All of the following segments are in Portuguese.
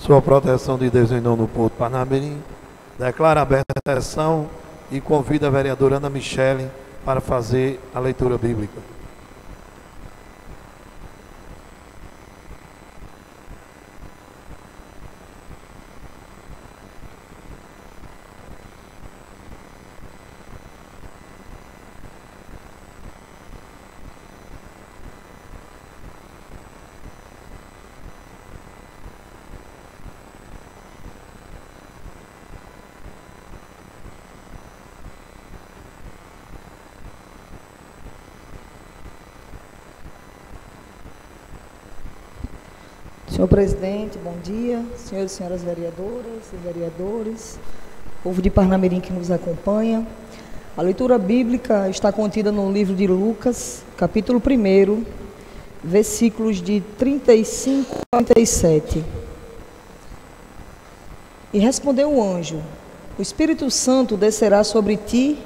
Sua proteção de Deus em nome do povo Parnamirim. Declara aberta a sessão e convida a vereadora Ana Michele para fazer a leitura bíblica. Senhor presidente, bom dia. Senhores e senhoras vereadoras e vereadores, povo de Parnamirim que nos acompanha. A leitura bíblica está contida no livro de Lucas, capítulo 1, versículos de 35 a 37. E respondeu o anjo: o Espírito Santo descerá sobre ti,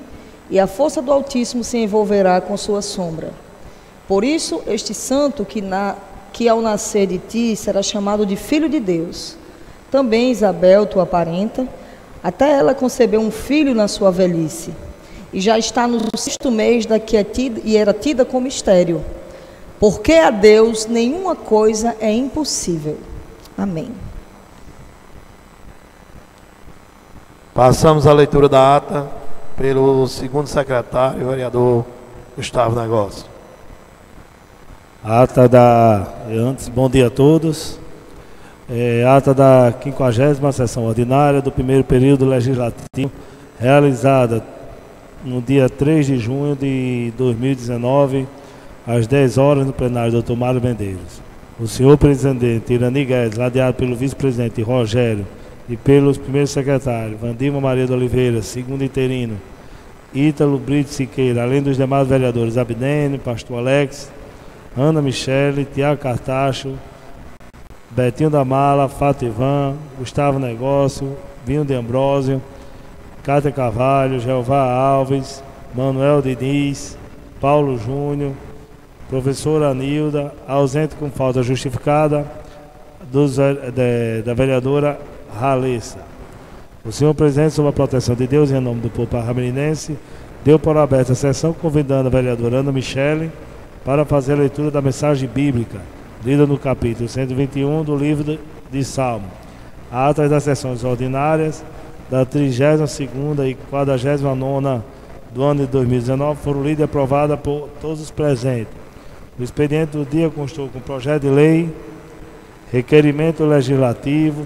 e a força do Altíssimo se envolverá com sua sombra. Por isso, este santo que ao nascer de ti será chamado de Filho de Deus. Também Isabel, tua parenta, até ela concebeu um filho na sua velhice, e já está no 6º mês da que era tida como estéril, porque a Deus nenhuma coisa é impossível. Amém. Passamos a leitura da ata pelo segundo secretário, vereador Gustavo Negócio. Ata antes, bom dia a todos. Ata da 50ª sessão ordinária do primeiro período legislativo, realizada no dia 3 de junho de 2019, às 10 horas, no plenário Dr. Mário Medeiros. O senhor presidente Irani Guedes, ladeado pelo vice-presidente Rogério e pelos primeiros secretários Vandilma Maria de Oliveira, segundo interino Ítalo Brito Siqueira, além dos demais vereadores Abdênio, Pastor Alex, Ana Michele, Tiago Cartacho, Betinho da Mala, Fativan, Gustavo Negócio, Vinho de Ambrósio, Cátia Carvalho, Jeová Alves, Manuel Diniz, Paulo Júnior, professora Anilda, ausente com falta justificada, da vereadora Ralessa. O senhor presidente, sob a proteção de Deus e em nome do povo parnamirense, deu por aberta a sessão, convidando a vereadora Ana Michele para fazer a leitura da mensagem bíblica, lida no capítulo 121 do livro de Salmo. Atas das sessões ordinárias da 32ª e 49ª do ano de 2019 foram lidas e aprovadas por todos os presentes. O expediente do dia constou com projeto de lei, requerimento legislativo,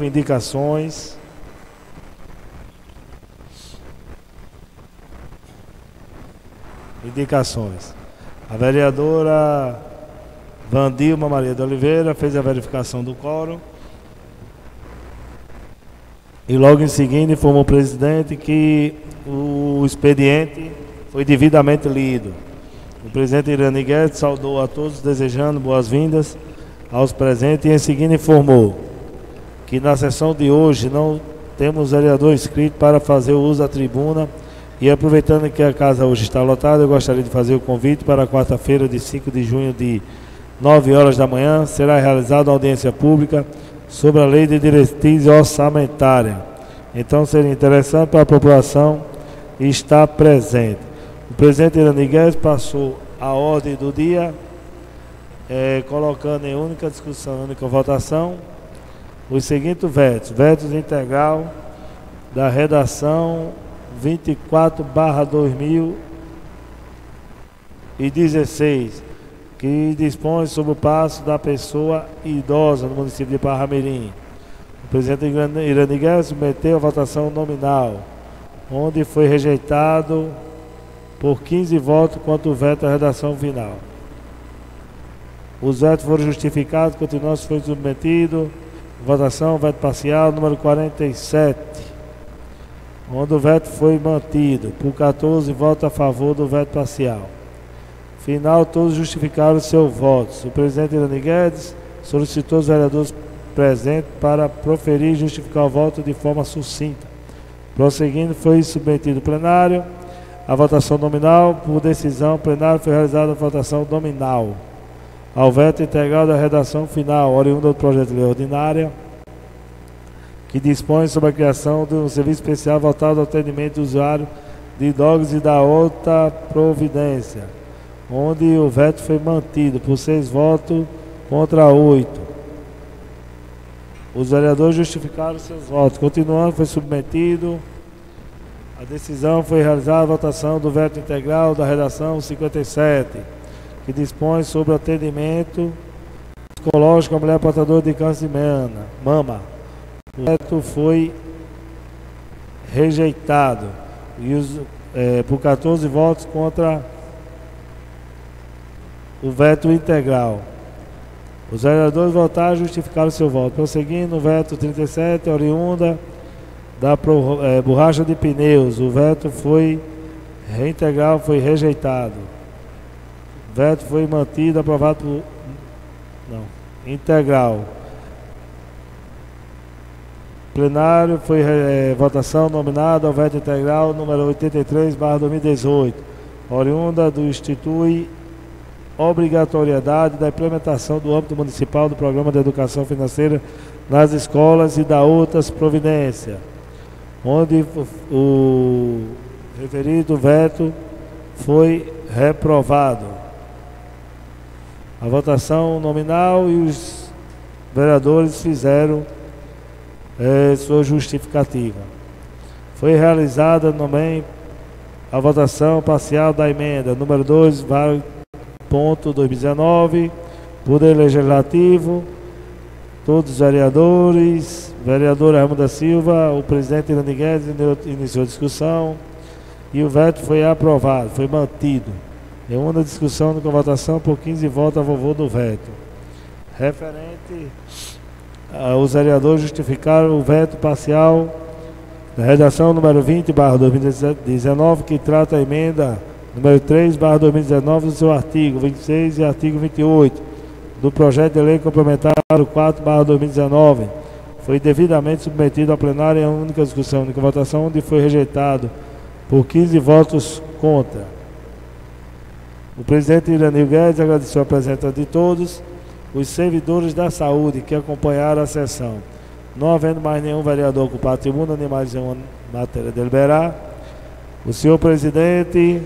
indicações, A vereadora Vandilma Maria de Oliveira fez a verificação do quórum e logo em seguida informou o presidente que o expediente foi devidamente lido. O presidente Irani Guedes saudou a todos, desejando boas-vindas aos presentes, e em seguida informou que na sessão de hoje não temos vereador inscrito para fazer o uso da tribuna. E aproveitando que a casa hoje está lotada, eu gostaria de fazer o convite para quarta-feira, de 5 de junho, de 9 horas da manhã, será realizada a audiência pública sobre a lei de diretriz orçamentária. Então seria interessante para a população estar presente. O presidente Irani Guedes passou a ordem do dia, colocando em única discussão, única votação, os seguintes vetos. Vetos integral da redação 24/2016, que dispõe sobre o passo da pessoa idosa no município de Parnamirim. O presidente Irani Guedes submeteu a votação nominal, onde foi rejeitado por 15 votos quanto o veto à redação final. Os vetos foram justificados, continuando se foi submetido. Votação, veto parcial, número 47. Onde o veto foi mantido, por 14 votos a favor do veto parcial. Final, todos justificaram seu voto. O presidente Irani Guedes solicitou os vereadores presentes para proferir e justificar o voto de forma sucinta. Prosseguindo, foi submetido ao plenário a votação nominal. Por decisão, o plenário foi realizada a votação nominal. ao veto integral da redação final, oriunda do projeto de lei ordinária, que dispõe sobre a criação de um serviço especial voltado ao atendimento do usuário de idosos e da outra providência, onde o veto foi mantido por 6 votos contra 8. Os vereadores justificaram seus votos. Continuando, foi submetido. A decisão foi realizada a votação do veto integral da redação 57, que dispõe sobre o atendimento psicológico à mulher portadora de câncer de mama. O veto foi rejeitado e por 14 votos contra o veto integral. Os vereadores votaram e justificaram seu voto. Prosseguindo, o veto 37, oriunda da borracha de pneus. O veto foi reintegral, foi rejeitado. O veto foi mantido, aprovado por... Não, integral. Plenário foi votação nominada ao veto integral número 83/2018, oriunda do institui obrigatoriedade da implementação do âmbito municipal do Programa de Educação Financeira nas escolas e da outras providências, onde o referido veto foi reprovado. A votação nominal e os vereadores fizeram sua justificativa. Foi realizada também a votação parcial da emenda número 2/2019, Poder Legislativo, todos os vereadores, vereadora Raimundo da Silva, o presidente Irani Guedes iniciou a discussão e o veto foi aprovado, foi mantido. Em uma discussão com votação por 15 votos a favor do veto. Referente os vereadores justificaram o veto parcial da redação número 20/2019, que trata a emenda número 3/2019 do seu artigo 26 e artigo 28 do projeto de lei complementar 4/2019. Foi devidamente submetido ao plenário em única discussão, única votação, onde foi rejeitado por 15 votos contra. O presidente Irani Guedes agradeceu a presença de todos os servidores da saúde que acompanharam a sessão. Não havendo mais nenhum vereador com patrimônio nem mais nenhuma matéria a deliberar, o senhor presidente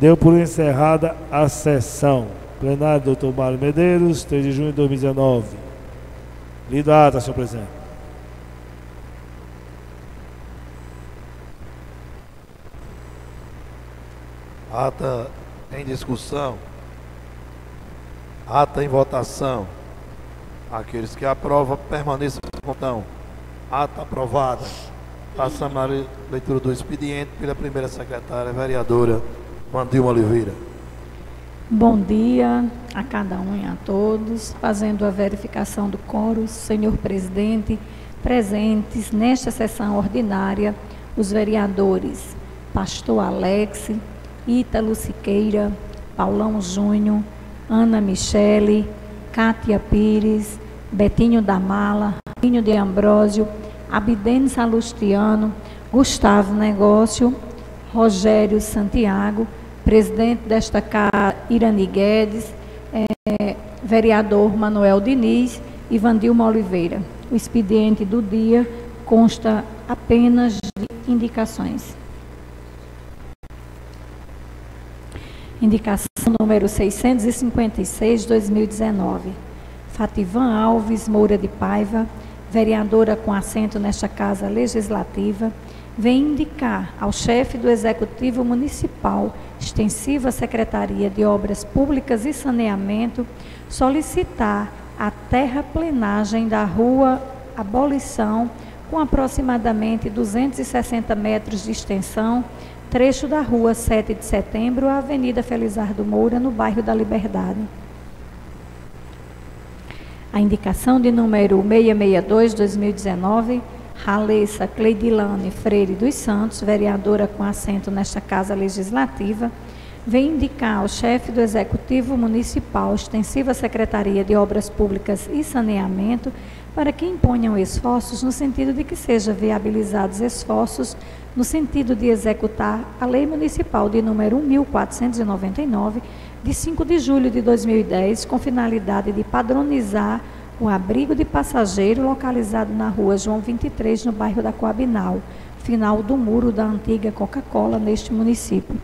deu por encerrada a sessão. Plenário do Dr. Mário Medeiros, 3 de junho de 2019. Lido a ata, senhor presidente. Ata em discussão. Ata em votação. Aqueles que aprovam, permaneçam como estão. Ata aprovada. Passamos a leitura do expediente pela primeira secretária, vereadora Wandilma Oliveira. Bom dia a cada um e a todos. Fazendo a verificação do quórum, senhor presidente, presentes nesta sessão ordinária, os vereadores Pastor Alex, Ítalo Siqueira, Paulão Júnior, Ana Michele, Cátia Pires, Betinho da Mala, Pinho de Ambrósio, Abidene Salustiano, Gustavo Negócio, Rogério Santiago, presidente desta casa, Irani Guedes, vereador Manuel Diniz e Wandilma Oliveira. O expediente do dia consta apenas de indicações. Indicação número 656, 2019. Fativan Alves Moura de Paiva, vereadora com assento nesta Casa Legislativa, vem indicar ao chefe do Executivo Municipal, extensiva Secretaria de Obras Públicas e Saneamento, solicitar a terraplenagem da Rua Abolição, com aproximadamente 260 metros de extensão, trecho da Rua 7 de Setembro, à Avenida Felizardo Moura, no bairro da Liberdade. A indicação de número 662, 2019, Ralessa Cleidilane Freire dos Santos, vereadora com assento nesta Casa Legislativa, vem indicar ao chefe do Executivo Municipal, extensiva Secretaria de Obras Públicas e Saneamento, para que imponham esforços no sentido de que sejam viabilizados esforços no sentido de executar a Lei Municipal de número 1499, de 5 de julho de 2010, com finalidade de padronizar o abrigo de passageiro localizado na rua João 23, no bairro da Coabinal, final do muro da antiga Coca-Cola neste município.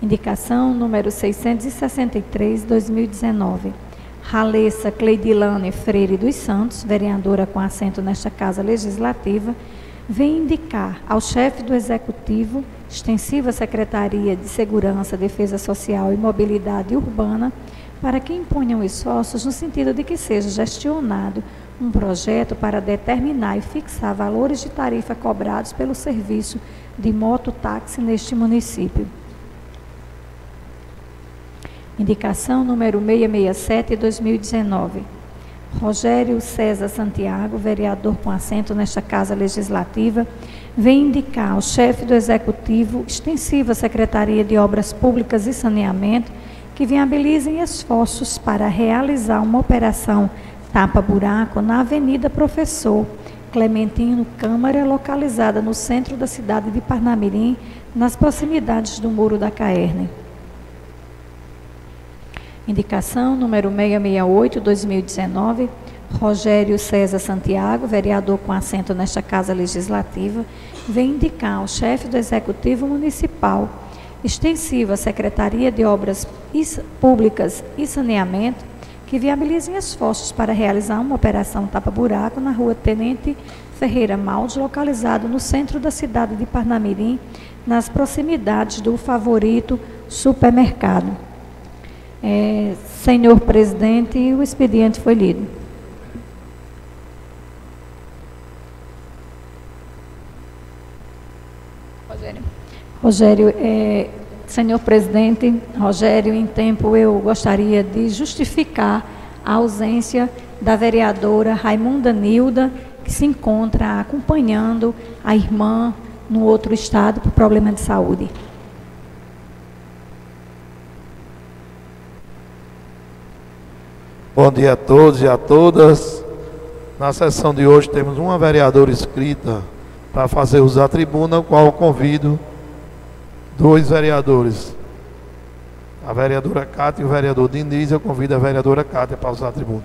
Indicação número 663, 2019. Ralessa Cleidilane Freire dos Santos, vereadora com assento nesta Casa Legislativa, vem indicar ao chefe do Executivo, extensiva Secretaria de Segurança, Defesa Social e Mobilidade Urbana, para que imponham esforços no sentido de que seja gestionado um projeto para determinar e fixar valores de tarifa cobrados pelo serviço de mototáxi neste município. Indicação número 667, 2019. Rogério César Santiago, vereador com assento nesta Casa Legislativa, vem indicar ao chefe do Executivo, extensiva Secretaria de Obras Públicas e Saneamento, que viabilizem esforços para realizar uma operação tapa-buraco na Avenida Professor Clementino Câmara, localizada no centro da cidade de Parnamirim, nas proximidades do Muro da Caerne. Indicação número 668, 2019, Rogério César Santiago, vereador com assento nesta Casa Legislativa, vem indicar ao chefe do Executivo Municipal, extensiva Secretaria de Obras Públicas e Saneamento, que viabilizem esforços para realizar uma operação tapa-buraco na rua Tenente Ferreira Maldes, localizado no centro da cidade de Parnamirim, nas proximidades do Favorito Supermercado. Senhor presidente, o expediente foi lido. Rogério, senhor presidente, Rogério, em tempo eu gostaria de justificar a ausência da vereadora Raimunda Nilda, que se encontra acompanhando a irmã no outro estado por problema de saúde. Bom dia a todos e a todas. Na sessão de hoje temos uma vereadora inscrita para fazer uso da tribuna, o qual eu convido dois vereadores. A vereadora Cátia e o vereador Diniz. Eu convido a vereadora Cátia para usar a tribuna.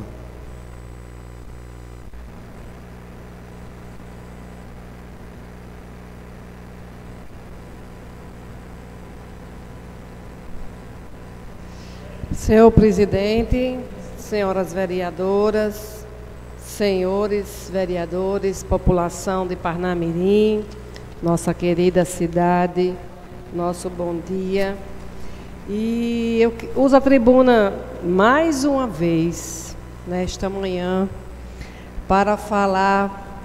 Senhor presidente, senhoras vereadoras, senhores vereadores, população de Parnamirim, nossa querida cidade, nosso bom dia. E eu uso a tribuna mais uma vez, nesta manhã, para falar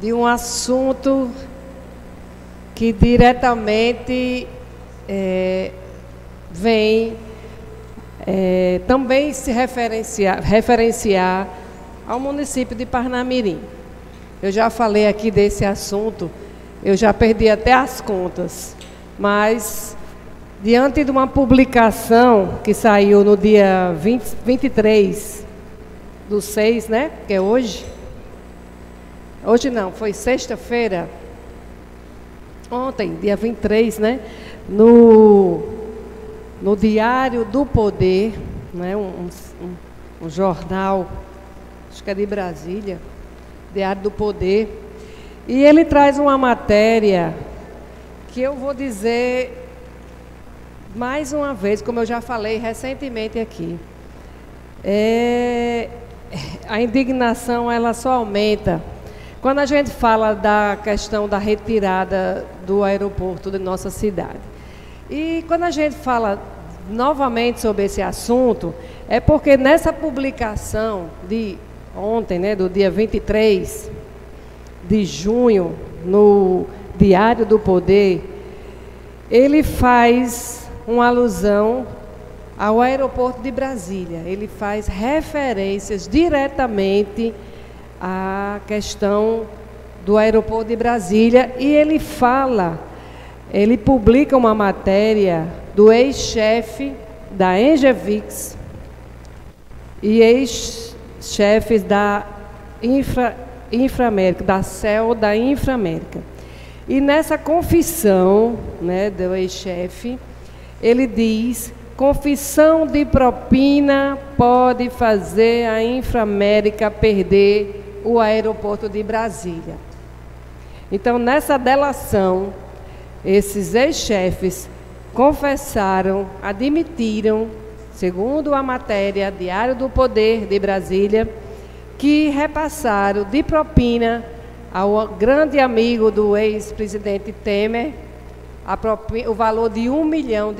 de um assunto que diretamente vem também se referenciar ao município de Parnamirim. Eu já falei aqui desse assunto, eu já perdi até as contas, mas diante de uma publicação que saiu no dia 23/6, né, que é hoje. Hoje não, foi sexta-feira, ontem, dia 23, né, no Diário do Poder, né, um jornal, acho que é de Brasília, Diário do Poder, e ele traz uma matéria que eu vou dizer mais uma vez, como eu já falei recentemente aqui. A indignação, ela só aumenta quando a gente fala da questão da retirada do aeroporto de nossa cidade. E quando a gente fala novamente sobre esse assunto, é porque nessa publicação de ontem, né, do dia 23 de junho, no Diário do Poder, ele faz uma alusão ao aeroporto de Brasília. Ele faz referências diretamente à questão do aeroporto de Brasília e ele publica uma matéria do ex-chefe da Engevix e ex-chefes da Inframérica, da CEL da Inframérica. E nessa confissão, né, do ex-chefe, ele diz: confissão de propina pode fazer a Inframérica perder o aeroporto de Brasília. Então, nessa delação, esses ex-chefes confessaram, admitiram, segundo a matéria Diário do Poder de Brasília, que repassaram de propina ao grande amigo do ex-presidente Temer o valor de R$1 milhão,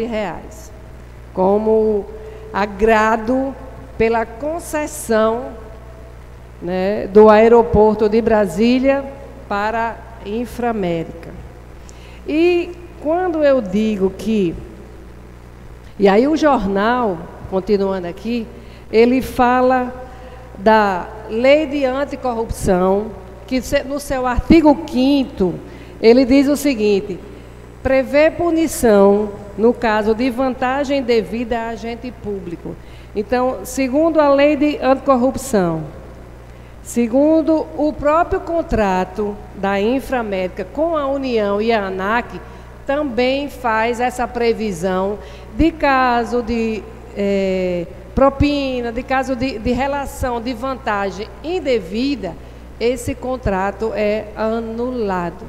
como agrado pela concessão, né, do aeroporto de Brasília para a Inframérica. E quando eu digo que... E aí o jornal, continuando aqui, ele fala da Lei de Anticorrupção, que no seu artigo 5º, ele diz o seguinte: prevê punição no caso de vantagem devida a agente público. Então, segundo a Lei de Anticorrupção, segundo o próprio contrato da Inframérica com a União e a ANAC, também faz essa previsão de caso de propina, de caso de relação de vantagem indevida, esse contrato é anulado,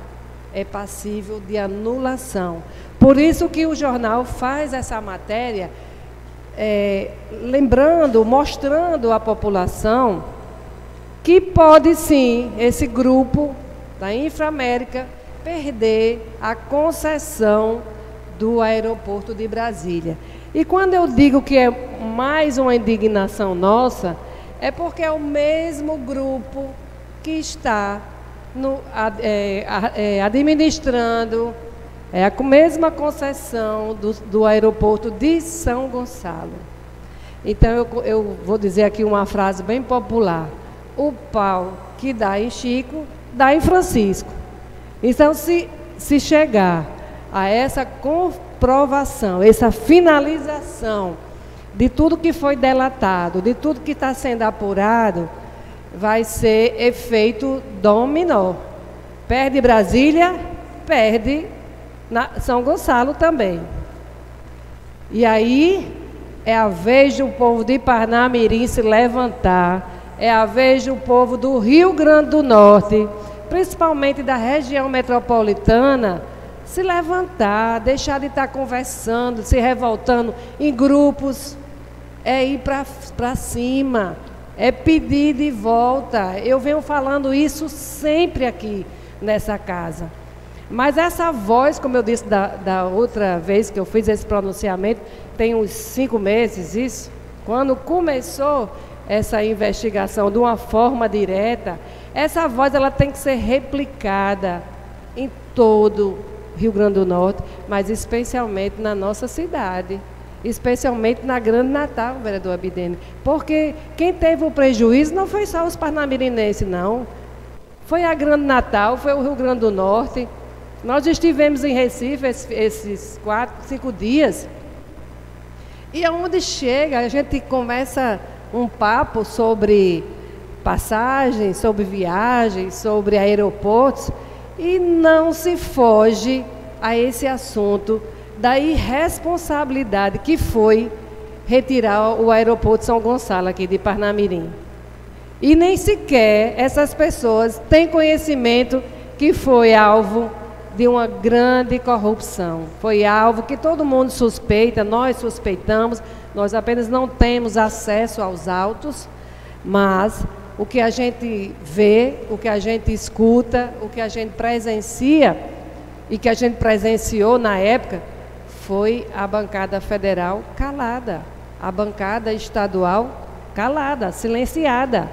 é passível de anulação. Por isso que o jornal faz essa matéria, lembrando, mostrando à população que pode sim, esse grupo da Inframérica, perder a concessão do aeroporto de Brasília. E quando eu digo que é mais uma indignação nossa, é porque é o mesmo grupo que está administrando a mesma concessão do aeroporto de São Gonçalo. Então, eu vou dizer aqui uma frase bem popular: o pau que dá em Chico, dá em Francisco. Então, se chegar a essa comprovação, essa finalização de tudo que foi delatado, de tudo que está sendo apurado, vai ser efeito dominó. Perde Brasília, perde São Gonçalo também. E aí é a vez do povo de Parnamirim se levantar, é a vez do povo do Rio Grande do Norte, principalmente da região metropolitana, se levantar, deixar de estar conversando, se revoltando em grupos, é ir para cima, é pedir de volta. Eu venho falando isso sempre aqui nessa casa. Mas essa voz, como eu disse da outra vez que eu fiz esse pronunciamento, tem uns 5 meses isso, quando começou essa investigação de uma forma direta, essa voz ela tem que ser replicada em todo Rio Grande do Norte, mas especialmente na nossa cidade, especialmente na Grande Natal, vereador Abidene, porque quem teve o prejuízo não foi só os parnamirinenses, não. Foi a Grande Natal, foi o Rio Grande do Norte. Nós estivemos em Recife esses 4, 5 dias, e aonde chega, a gente começa um papo sobre passagens, sobre viagens, sobre aeroportos, e não se foge a esse assunto da irresponsabilidade que foi retirar o aeroporto de São Gonçalo aqui de Parnamirim. E nem sequer essas pessoas têm conhecimento que foi alvo de uma grande corrupção. Foi alvo que todo mundo suspeita, nós suspeitamos, nós apenas não temos acesso aos autos, mas o que a gente vê, o que a gente escuta, o que a gente presencia e que a gente presenciou na época, foi a bancada federal calada, a bancada estadual calada, silenciada.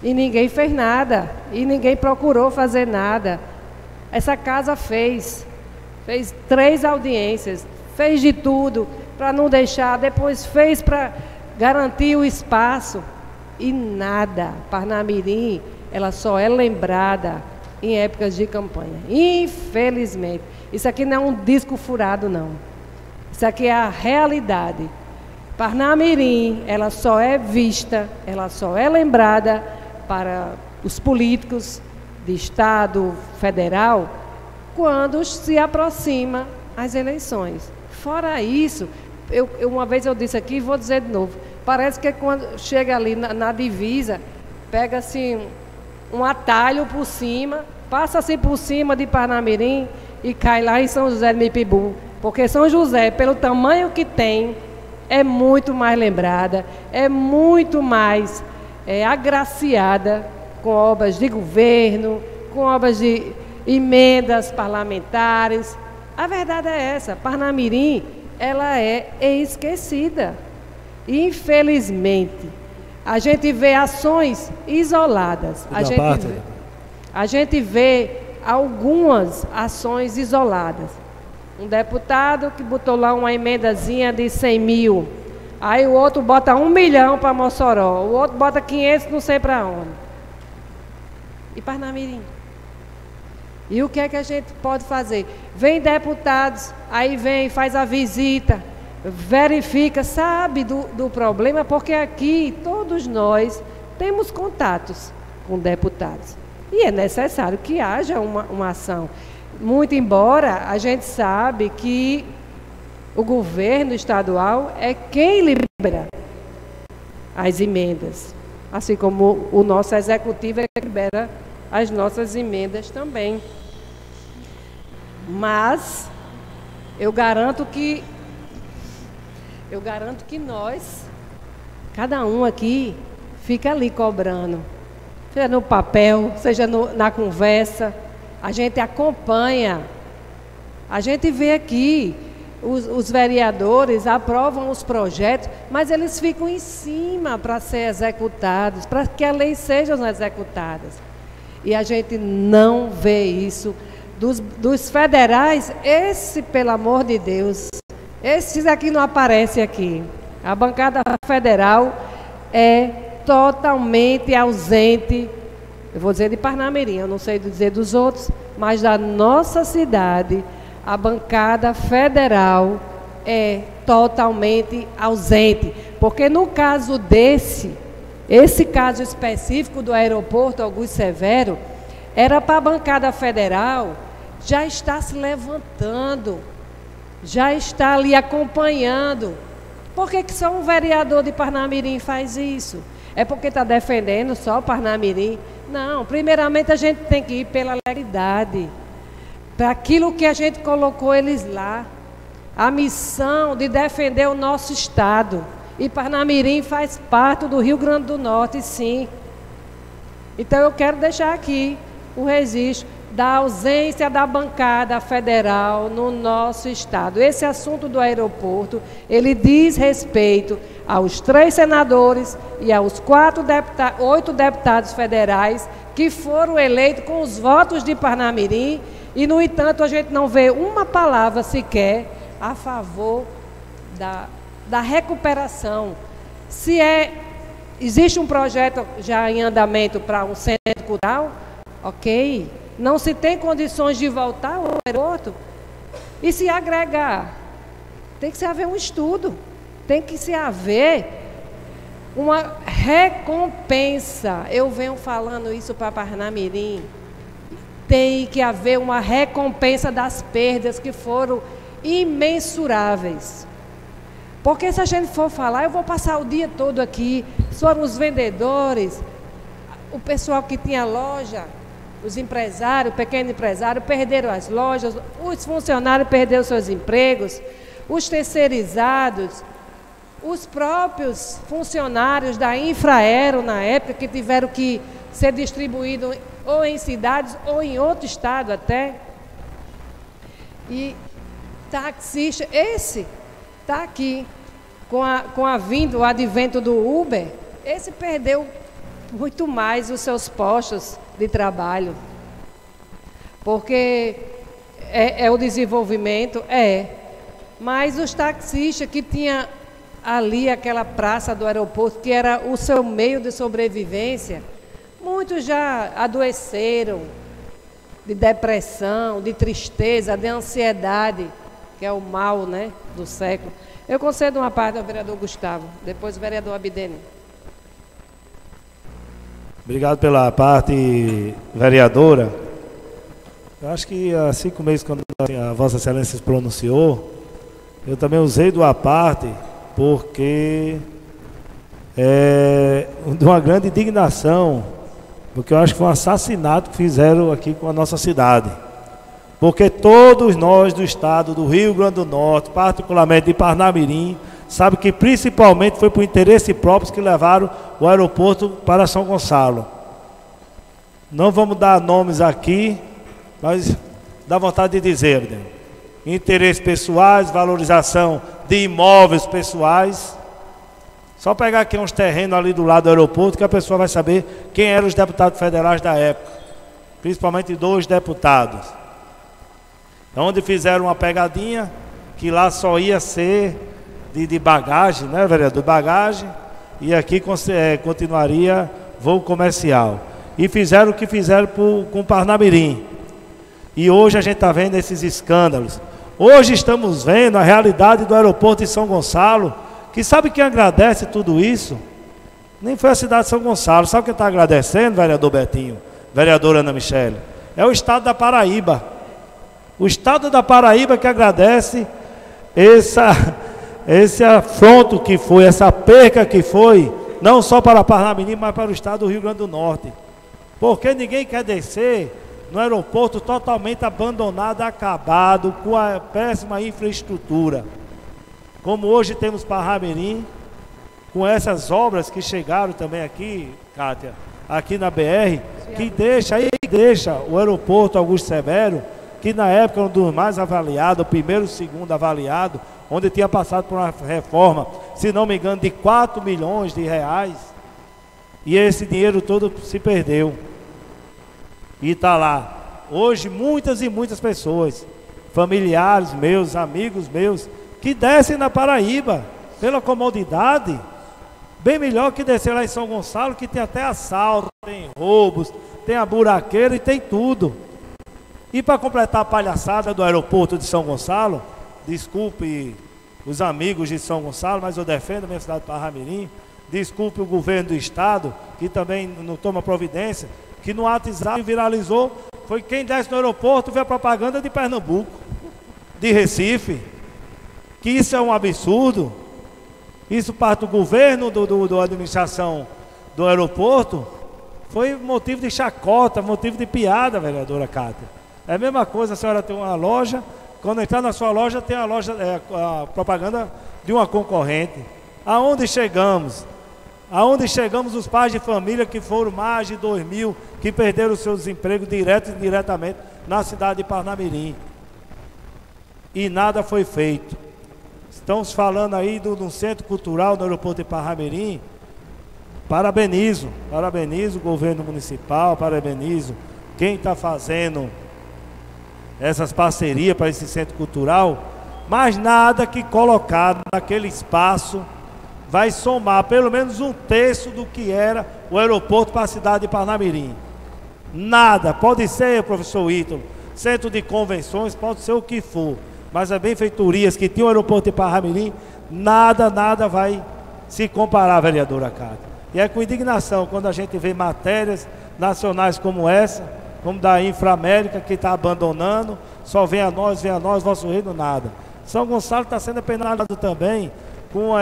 E ninguém fez nada, e ninguém procurou fazer nada. Essa casa fez 3 audiências, fez de tudo para não deixar, depois fez para garantir o espaço, e nada. Parnamirim, ela só é lembrada em épocas de campanha, infelizmente. Isso aqui não é um disco furado, não. Isso aqui é a realidade. Parnamirim, ela só é vista, ela só é lembrada para os políticos de Estado, federal, quando se aproxima as eleições. Fora isso, uma vez eu disse aqui e vou dizer de novo, parece que quando chega ali na divisa, pega assim um atalho por cima, passa assim por cima de Parnamirim e cai lá em São José de Mipibu. Porque São José, pelo tamanho que tem, é muito mais lembrada, é muito mais agraciada com obras de governo, com obras de emendas parlamentares. A verdade é essa, Parnamirim, ela é esquecida. Infelizmente, a gente vê ações isoladas. A gente vê algumas ações isoladas. Um deputado que botou lá uma emendazinha de 100 mil. Aí o outro bota 1 milhão para Mossoró. O outro bota 500 não sei para onde. E Parnamirim? E o que é que a gente pode fazer? Vem deputados, aí vem, faz a visita, verifica, sabe do problema, porque aqui todos nós temos contatos com deputados. E é necessário que haja uma ação. Muito embora a gente sabe que o governo estadual é quem libera as emendas, assim como o nosso executivo é quem libera as nossas emendas também. Mas eu garanto que nós, cada um aqui, fica ali cobrando, seja no papel, seja na conversa. A gente acompanha, a gente vê aqui, os vereadores aprovam os projetos, mas eles ficam em cima para ser executados, para que a lei sejam executadas. E a gente não vê isso. Dos federais, esse, pelo amor de Deus, esses aqui não aparecem aqui. A bancada federal é totalmente ausente. Eu vou dizer de Parnamirim, eu não sei dizer dos outros, mas da nossa cidade, a bancada federal é totalmente ausente. Porque no caso esse caso específico do aeroporto Augusto Severo, era para a bancada federal já estar se levantando, já está ali acompanhando. Por que só um vereador de Parnamirim faz isso? É porque está defendendo só Parnamirim? Não, primeiramente a gente tem que ir pela legalidade, para aquilo que a gente colocou eles lá, a missão de defender o nosso estado. E Parnamirim faz parte do Rio Grande do Norte, sim. Então eu quero deixar aqui o registro da ausência da bancada federal no nosso estado. Esse assunto do aeroporto, ele diz respeito aos 3 senadores e aos 8 deputados federais que foram eleitos com os votos de Parnamirim e, no entanto, a gente não vê uma palavra sequer a favor da recuperação. Existe um projeto já em andamento para um centro cultural, ok. Não se tem condições de voltar ao aeroporto e se agregar. Tem que se haver um estudo, tem que se haver uma recompensa. Eu venho falando isso para Parnamirim. Tem que haver uma recompensa das perdas que foram imensuráveis. Porque se a gente for falar, eu vou passar o dia todo aqui, foram os vendedores, o pessoal que tinha loja, os empresários, pequeno empresário, perderam as lojas, os funcionários perderam seus empregos, os terceirizados, os próprios funcionários da Infraero, na época, que tiveram que ser distribuídos ou em cidades ou em outro estado até. E taxista, esse está aqui, com o advento do Uber, esse perdeu muito mais os seus postos de trabalho, porque é o desenvolvimento, mas os taxistas que tinham ali aquela praça do aeroporto, que era o seu meio de sobrevivência, muitos já adoeceram de depressão, de tristeza, de ansiedade, que é o mal, né, do século. Eu concedo uma parte ao vereador Gustavo, depois o vereador Abidene. Obrigado pela parte, vereadora. Eu acho que há 5 meses, quando a Vossa Excelência se pronunciou, Eu também usei do à parte porque de uma grande indignação, porque eu acho que foi um assassinato que fizeram aqui com a nossa cidade. Porque todos nós do estado do Rio Grande do Norte, particularmente de Parnamirim, sabem que principalmente foi por interesse próprio que levaram o aeroporto para São Gonçalo. Não vamos dar nomes aqui, mas dá vontade de dizer, né? Interesses pessoais, valorização de imóveis pessoais. Só pegar aqui uns terrenos ali do lado do aeroporto que a pessoa vai saber quem eram os deputados federais da época. Principalmente 2 deputados. Onde fizeram uma pegadinha que lá só ia ser de bagagem, né, vereador? Bagagem, e aqui continuaria voo comercial. E fizeram o que fizeram com Parnamirim. E hoje a gente está vendo esses escândalos. Hoje estamos vendo a realidade do aeroporto de São Gonçalo, que sabe quem agradece tudo isso? Nem foi a cidade de São Gonçalo. Sabe quem está agradecendo, vereador Betinho, vereadora Ana Michele? É o estado da Paraíba. O estado da Paraíba que agradece esse afronto que foi, essa perca que foi, não só para Parnamirim, mas para o estado do Rio Grande do Norte. Porque ninguém quer descer no aeroporto totalmente abandonado, acabado, com a péssima infraestrutura. Como hoje temos Parnamirim, com essas obras que chegaram também aqui, Kátia, aqui na BR, que deixa o aeroporto Augusto Severo, que na época era um dos mais avaliados, o primeiro e segundo avaliado, onde tinha passado por uma reforma, se não me engano, de 4 milhões de reais, e esse dinheiro todo se perdeu. E está lá. Hoje muitas e muitas pessoas, familiares meus, amigos meus, que descem na Paraíba, pela comodidade, bem melhor que descer lá em São Gonçalo, que tem até assalto, tem roubos, tem a buraqueira e tem tudo. E para completar a palhaçada do aeroporto de São Gonçalo, desculpe os amigos de São Gonçalo, mas eu defendo a minha cidade de Parnamirim, desculpe o governo do estado, que também não toma providência, que no WhatsApp viralizou, foi quem desce no aeroporto vê a propaganda de Pernambuco, de Recife, que isso é um absurdo. Isso parte do governo, da administração do aeroporto, foi motivo de chacota, motivo de piada, vereadora Cátia. É a mesma coisa, a senhora tem uma loja, quando entrar na sua loja, tem a propaganda de uma concorrente. Aonde chegamos? Aonde chegamos os pais de família que foram mais de 2.000, que perderam os seus empregos direto e indiretamente na cidade de Parnamirim. E nada foi feito. Estamos falando aí de um centro cultural no aeroporto de Parnamirim. Parabenizo o governo municipal, parabenizo quem está fazendo essas parcerias para esse centro cultural, mas nada que colocar naquele espaço vai somar pelo menos 1/3 do que era o aeroporto para a cidade de Parnamirim. Nada, pode ser, professor Ítalo, centro de convenções, pode ser o que for, mas as benfeitorias que tinha o aeroporto de Parnamirim, nada vai se comparar, vereadora Cátia. E é com indignação quando a gente vê matérias nacionais como essa, como da Inframérica, que está abandonando, só vem a nós, vosso reino, nada. São Gonçalo está sendo penalizado também com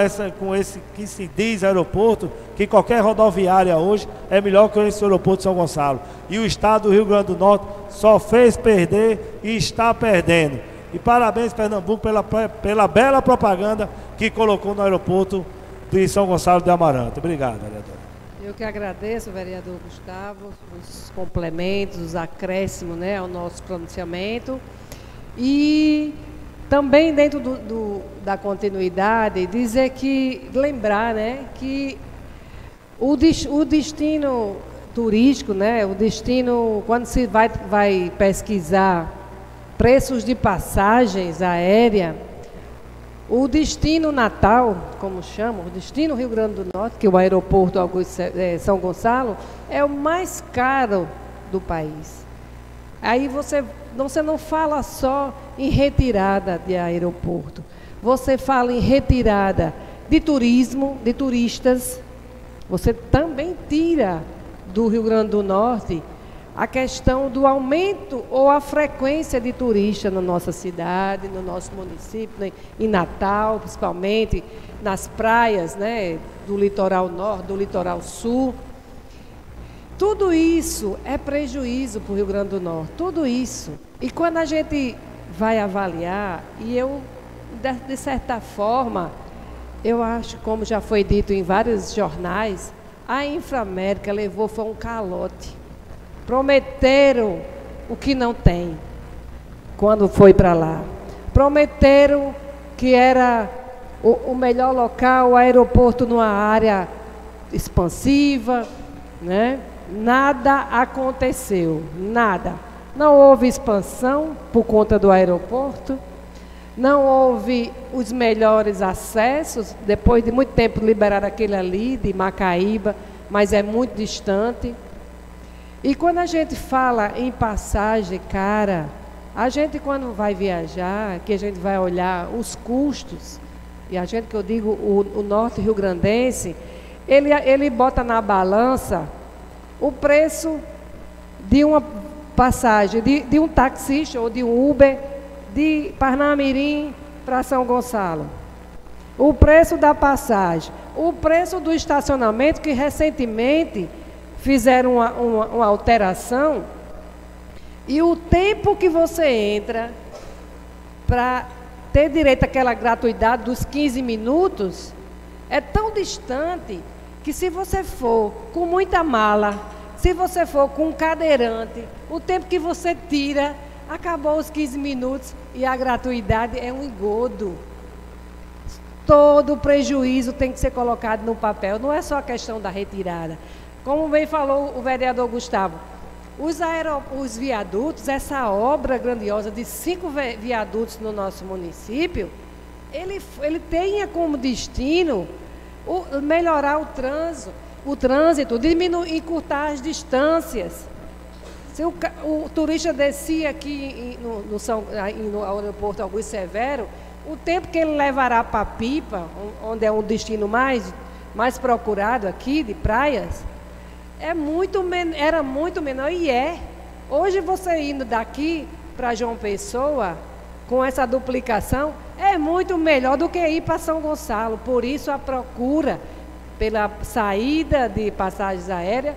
esse que se diz aeroporto, que qualquer rodoviária hoje é melhor que esse aeroporto de São Gonçalo. E o estado do Rio Grande do Norte só fez perder e está perdendo. E parabéns, Pernambuco, pela bela propaganda que colocou no aeroporto de São Gonçalo de Amarante. Obrigado, vereador. Eu que agradeço, vereador Gustavo, os complementos, os acréscimos, né, ao nosso pronunciamento. E também dentro da continuidade, dizer que, lembrar, né, que o destino turístico, né, o destino, quando se vai pesquisar preços de passagens aéreas, o destino Natal, como chamam, o destino Rio Grande do Norte, que é o aeroporto São Gonçalo, é o mais caro do país. Aí você não fala só em retirada de aeroporto, você fala em retirada de turismo, de turistas, você também tira do Rio Grande do Norte a questão do aumento ou a frequência de turistas na nossa cidade, no nosso município, né? Em Natal, principalmente, nas praias, né? Do litoral norte, do litoral sul. Tudo isso é prejuízo para o Rio Grande do Norte, tudo isso. E quando a gente vai avaliar, e eu, de certa forma, eu acho, como já foi dito em vários jornais, a Inframérica levou foi um calote. Prometeram o que não tem quando foi para lá. Prometeram que era o melhor local, o aeroporto numa área expansiva, né? Nada aconteceu, nada. Não houve expansão por conta do aeroporto, não houve os melhores acessos, depois de muito tempo liberaram aquele ali de Macaíba, mas é muito distante. E quando a gente fala em passagem cara, a gente quando vai viajar, que a gente vai olhar os custos, e a gente que eu digo o norte rio-grandense, ele bota na balança o preço de uma passagem, de um taxista ou de um Uber de Parnamirim para São Gonçalo. O preço da passagem, o preço do estacionamento, que recentemente fizeram uma alteração, e o tempo que você entra para ter direito àquela gratuidade dos 15 minutos é tão distante que se você for com muita mala, se você for com um cadeirante, o tempo que você tira, acabou os 15 minutos e a gratuidade é um engodo. Todo o prejuízo tem que ser colocado no papel, não é só a questão da retirada. Como bem falou o vereador Gustavo, os viadutos, essa obra grandiosa de 5 viadutos no nosso município, ele tenha como destino melhorar o trânsito, diminuir, encurtar as distâncias. Se o turista descia aqui no aeroporto Augusto Severo, o tempo que ele levará para a Pipa, onde é um destino mais procurado aqui, de praias, era muito menor e é. Hoje você indo daqui para João Pessoa, com essa duplicação, é muito melhor do que ir para São Gonçalo. Por isso a procura pela saída de passagens aéreas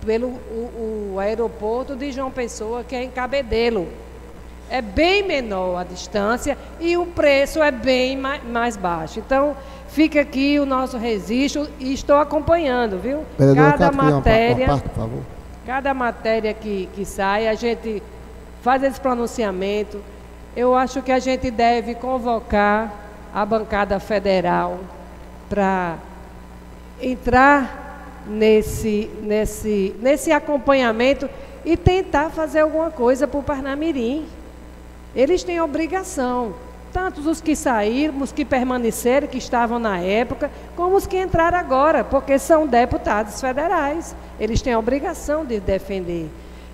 pelo o aeroporto de João Pessoa, que é em Cabedelo. É bem menor a distância e o preço é bem mais baixo. Então, fica aqui o nosso registro e estou acompanhando, viu? Cada matéria que sai, a gente faz esse pronunciamento. Eu acho que a gente deve convocar a bancada federal para entrar nesse acompanhamento e tentar fazer alguma coisa para o Parnamirim. Eles têm obrigação, tanto os que saíram, os que permaneceram, que estavam na época, como os que entraram agora, porque são deputados federais. Eles têm a obrigação de defender.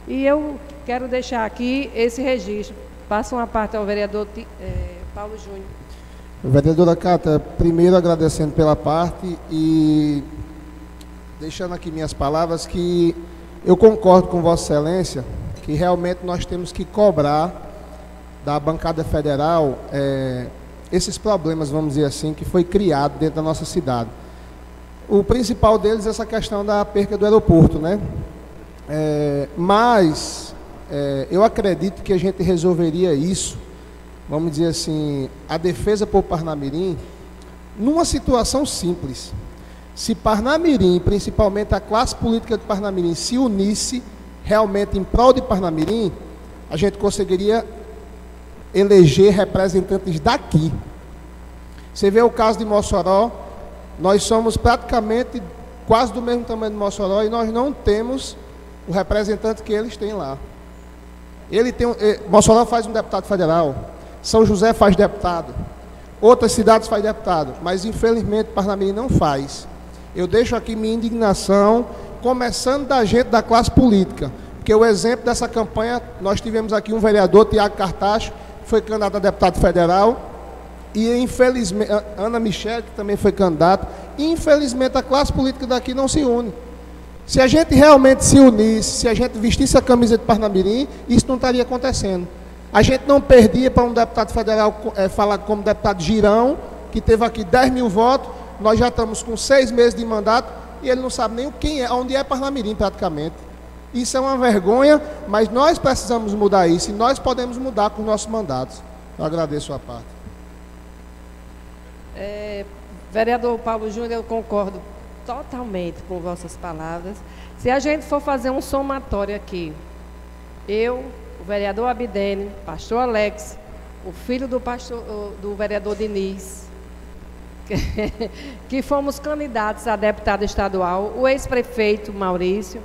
E eu quero deixar aqui esse registro. Passa uma parte ao vereador Paulo Júnior. Vereadora Cátia, primeiro agradecendo pela parte e deixando aqui minhas palavras, que eu concordo com Vossa Excelência, que realmente nós temos que cobrar da bancada federal esses problemas, vamos dizer assim, que foi criado dentro da nossa cidade. O principal deles é essa questão da perca do aeroporto, né? Mas eu acredito que a gente resolveria isso, vamos dizer assim, a defesa por Parnamirim, numa situação simples. Se Parnamirim, principalmente a classe política de Parnamirim, se unisse realmente em prol de Parnamirim, a gente conseguiria eleger representantes daqui. Você vê o caso de Mossoró, nós somos praticamente quase do mesmo tamanho de Mossoró e nós não temos o representante que eles têm lá. Mossoró faz um deputado federal, São José faz deputado, outras cidades faz deputado, mas infelizmente Parnamirim não faz. Eu deixo aqui minha indignação, começando da gente da classe política, porque o exemplo dessa campanha, nós tivemos aqui um vereador, Tiago Cartacho, que foi candidato a deputado federal, e infelizmente, Ana Michele, que também foi candidata, e infelizmente a classe política daqui não se une. Se a gente realmente se unisse, se a gente vestisse a camisa de Parnamirim, isso não estaria acontecendo. A gente não perdia para um deputado federal falado como deputado Girão, que teve aqui 10 mil votos, nós já estamos com 6 meses de mandato e ele não sabe nem quem é, onde é Parnamirim praticamente. Isso é uma vergonha, mas nós precisamos mudar isso e nós podemos mudar com os nossos mandatos. Eu agradeço a parte. Vereador Paulo Júnior, eu concordo totalmente com vossas palavras. Se a gente for fazer um somatório aqui, eu, o vereador Abidene, pastor Alex, o filho do vereador Diniz, que fomos candidatos a deputado estadual, o ex-prefeito Maurício,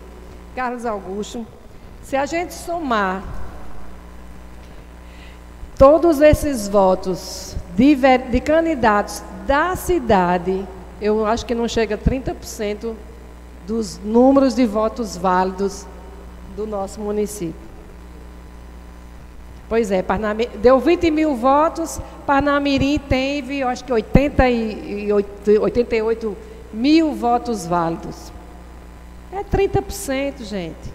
Carlos Augusto, se a gente somar todos esses votos de candidatos da cidade, eu acho que não chega a 30% dos números de votos válidos do nosso município. Pois é, deu 20 mil votos, Parnamirim teve, eu acho que 88 mil votos válidos. É 30%, gente.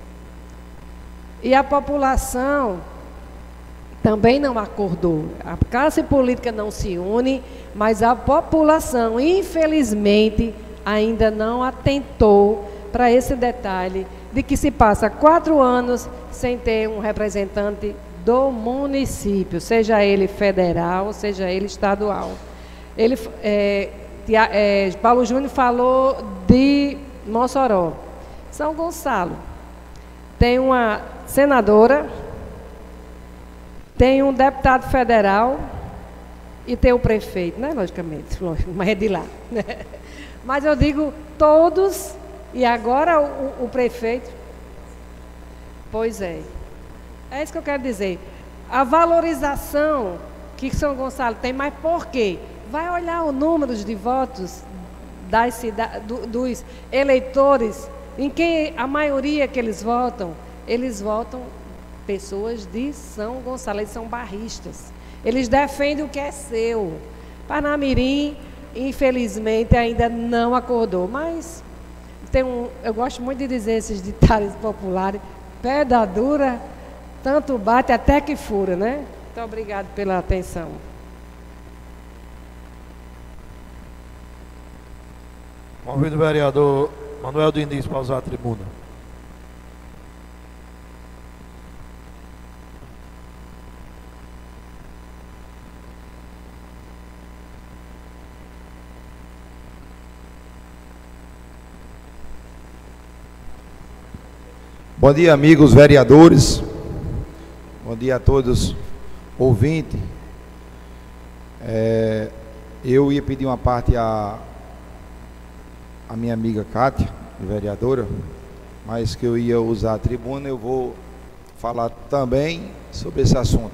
E a população também não acordou. A classe política não se une, mas a população, infelizmente, ainda não atentou para esse detalhe de que se passa 4 anos sem ter um representante do município, seja ele federal, seja ele estadual. Paulo Júnior falou de Mossoró. São Gonçalo tem uma senadora, tem um deputado federal e tem o prefeito, né? Logicamente, mas é de lá. Mas eu digo todos, e agora o prefeito. Pois é. É isso que eu quero dizer. A valorização que São Gonçalo tem, mas por quê? Vai olhar o número de votos dos eleitores, em quem a maioria que eles votam pessoas de São Gonçalo, eles são barristas. Eles defendem o que é seu. Parnamirim, infelizmente, ainda não acordou, mas eu gosto muito de dizer esses ditados populares, pedra dura, tanto bate até que fura, né? Muito obrigado pela atenção. Convido o vereador Manuel Diniz para usar a tribuna. Bom dia, amigos vereadores. Bom dia a todos ouvintes. Eu ia pedir uma parte à minha amiga Cátia, vereadora, mas que eu ia usar a tribuna, eu vou falar também sobre esse assunto.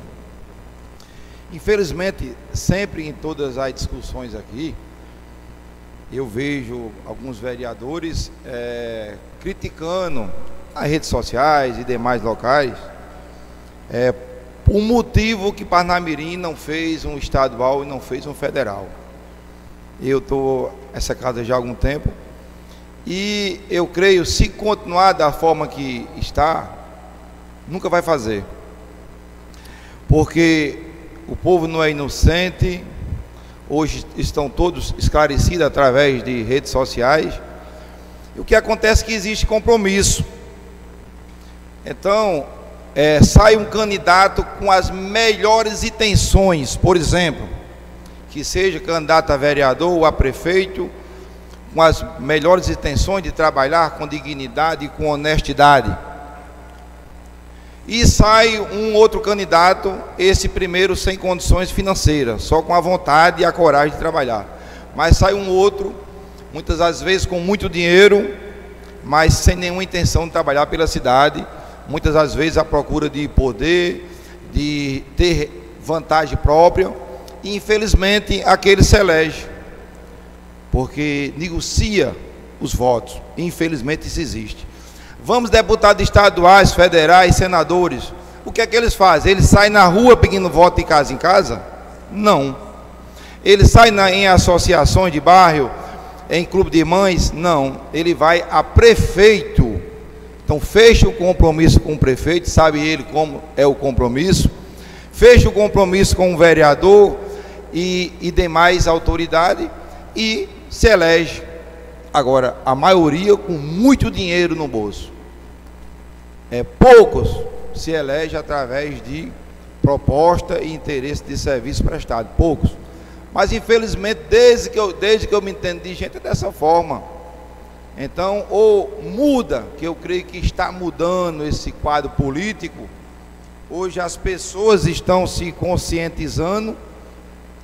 Infelizmente, sempre em todas as discussões aqui, eu vejo alguns vereadores criticando nas redes sociais e demais locais o motivo que Parnamirim não fez um estadual e não fez um federal. Eu estou nessa casa já há algum tempo e eu creio, se continuar da forma que está, nunca vai fazer, porque o povo não é inocente. Hoje estão todos esclarecidos através de redes sociais. E o que acontece é que existe compromisso. Então, sai um candidato com as melhores intenções, por exemplo, que seja candidato a vereador ou a prefeito, com as melhores intenções de trabalhar com dignidade e com honestidade. E sai um outro candidato, esse primeiro sem condições financeiras, só com a vontade e a coragem de trabalhar. Mas sai um outro, muitas das vezes com muito dinheiro, mas sem nenhuma intenção de trabalhar pela cidade, muitas das vezes à procura de poder, de ter vantagem própria, e infelizmente aquele se elege, porque negocia os votos. Infelizmente isso existe. Vamos deputados estaduais, federais, senadores, o que é que eles fazem? Eles saem na rua pedindo voto de casa em casa? Não. Eles saem em associações de bairro, em clube de mães? Não, ele vai a prefeito. Então fecha o compromisso com o prefeito, sabe ele como é o compromisso, fecha o compromisso com o vereador e demais autoridades e se elege. Agora, a maioria com muito dinheiro no bolso. Poucos se elege através de proposta e interesse de serviço prestado, poucos. Mas infelizmente, desde que eu me entendo de gente, é dessa forma. Então, ou muda, que eu creio que está mudando esse quadro político. Hoje as pessoas estão se conscientizando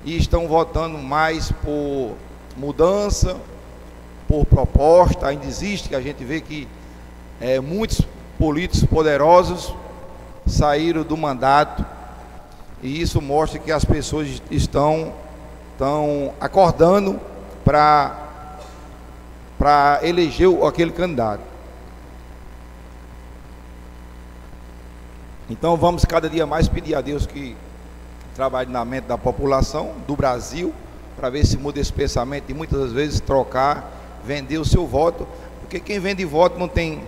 e estão votando mais por mudança, por proposta. Ainda existe, que a gente vê que muitos políticos poderosos saíram do mandato, e isso mostra que as pessoas estão acordando para eleger aquele candidato. Então vamos cada dia mais pedir a Deus que trabalhe na mente da população do Brasil, para ver se muda esse pensamento e muitas vezes trocar, vender o seu voto, porque quem vende voto não tem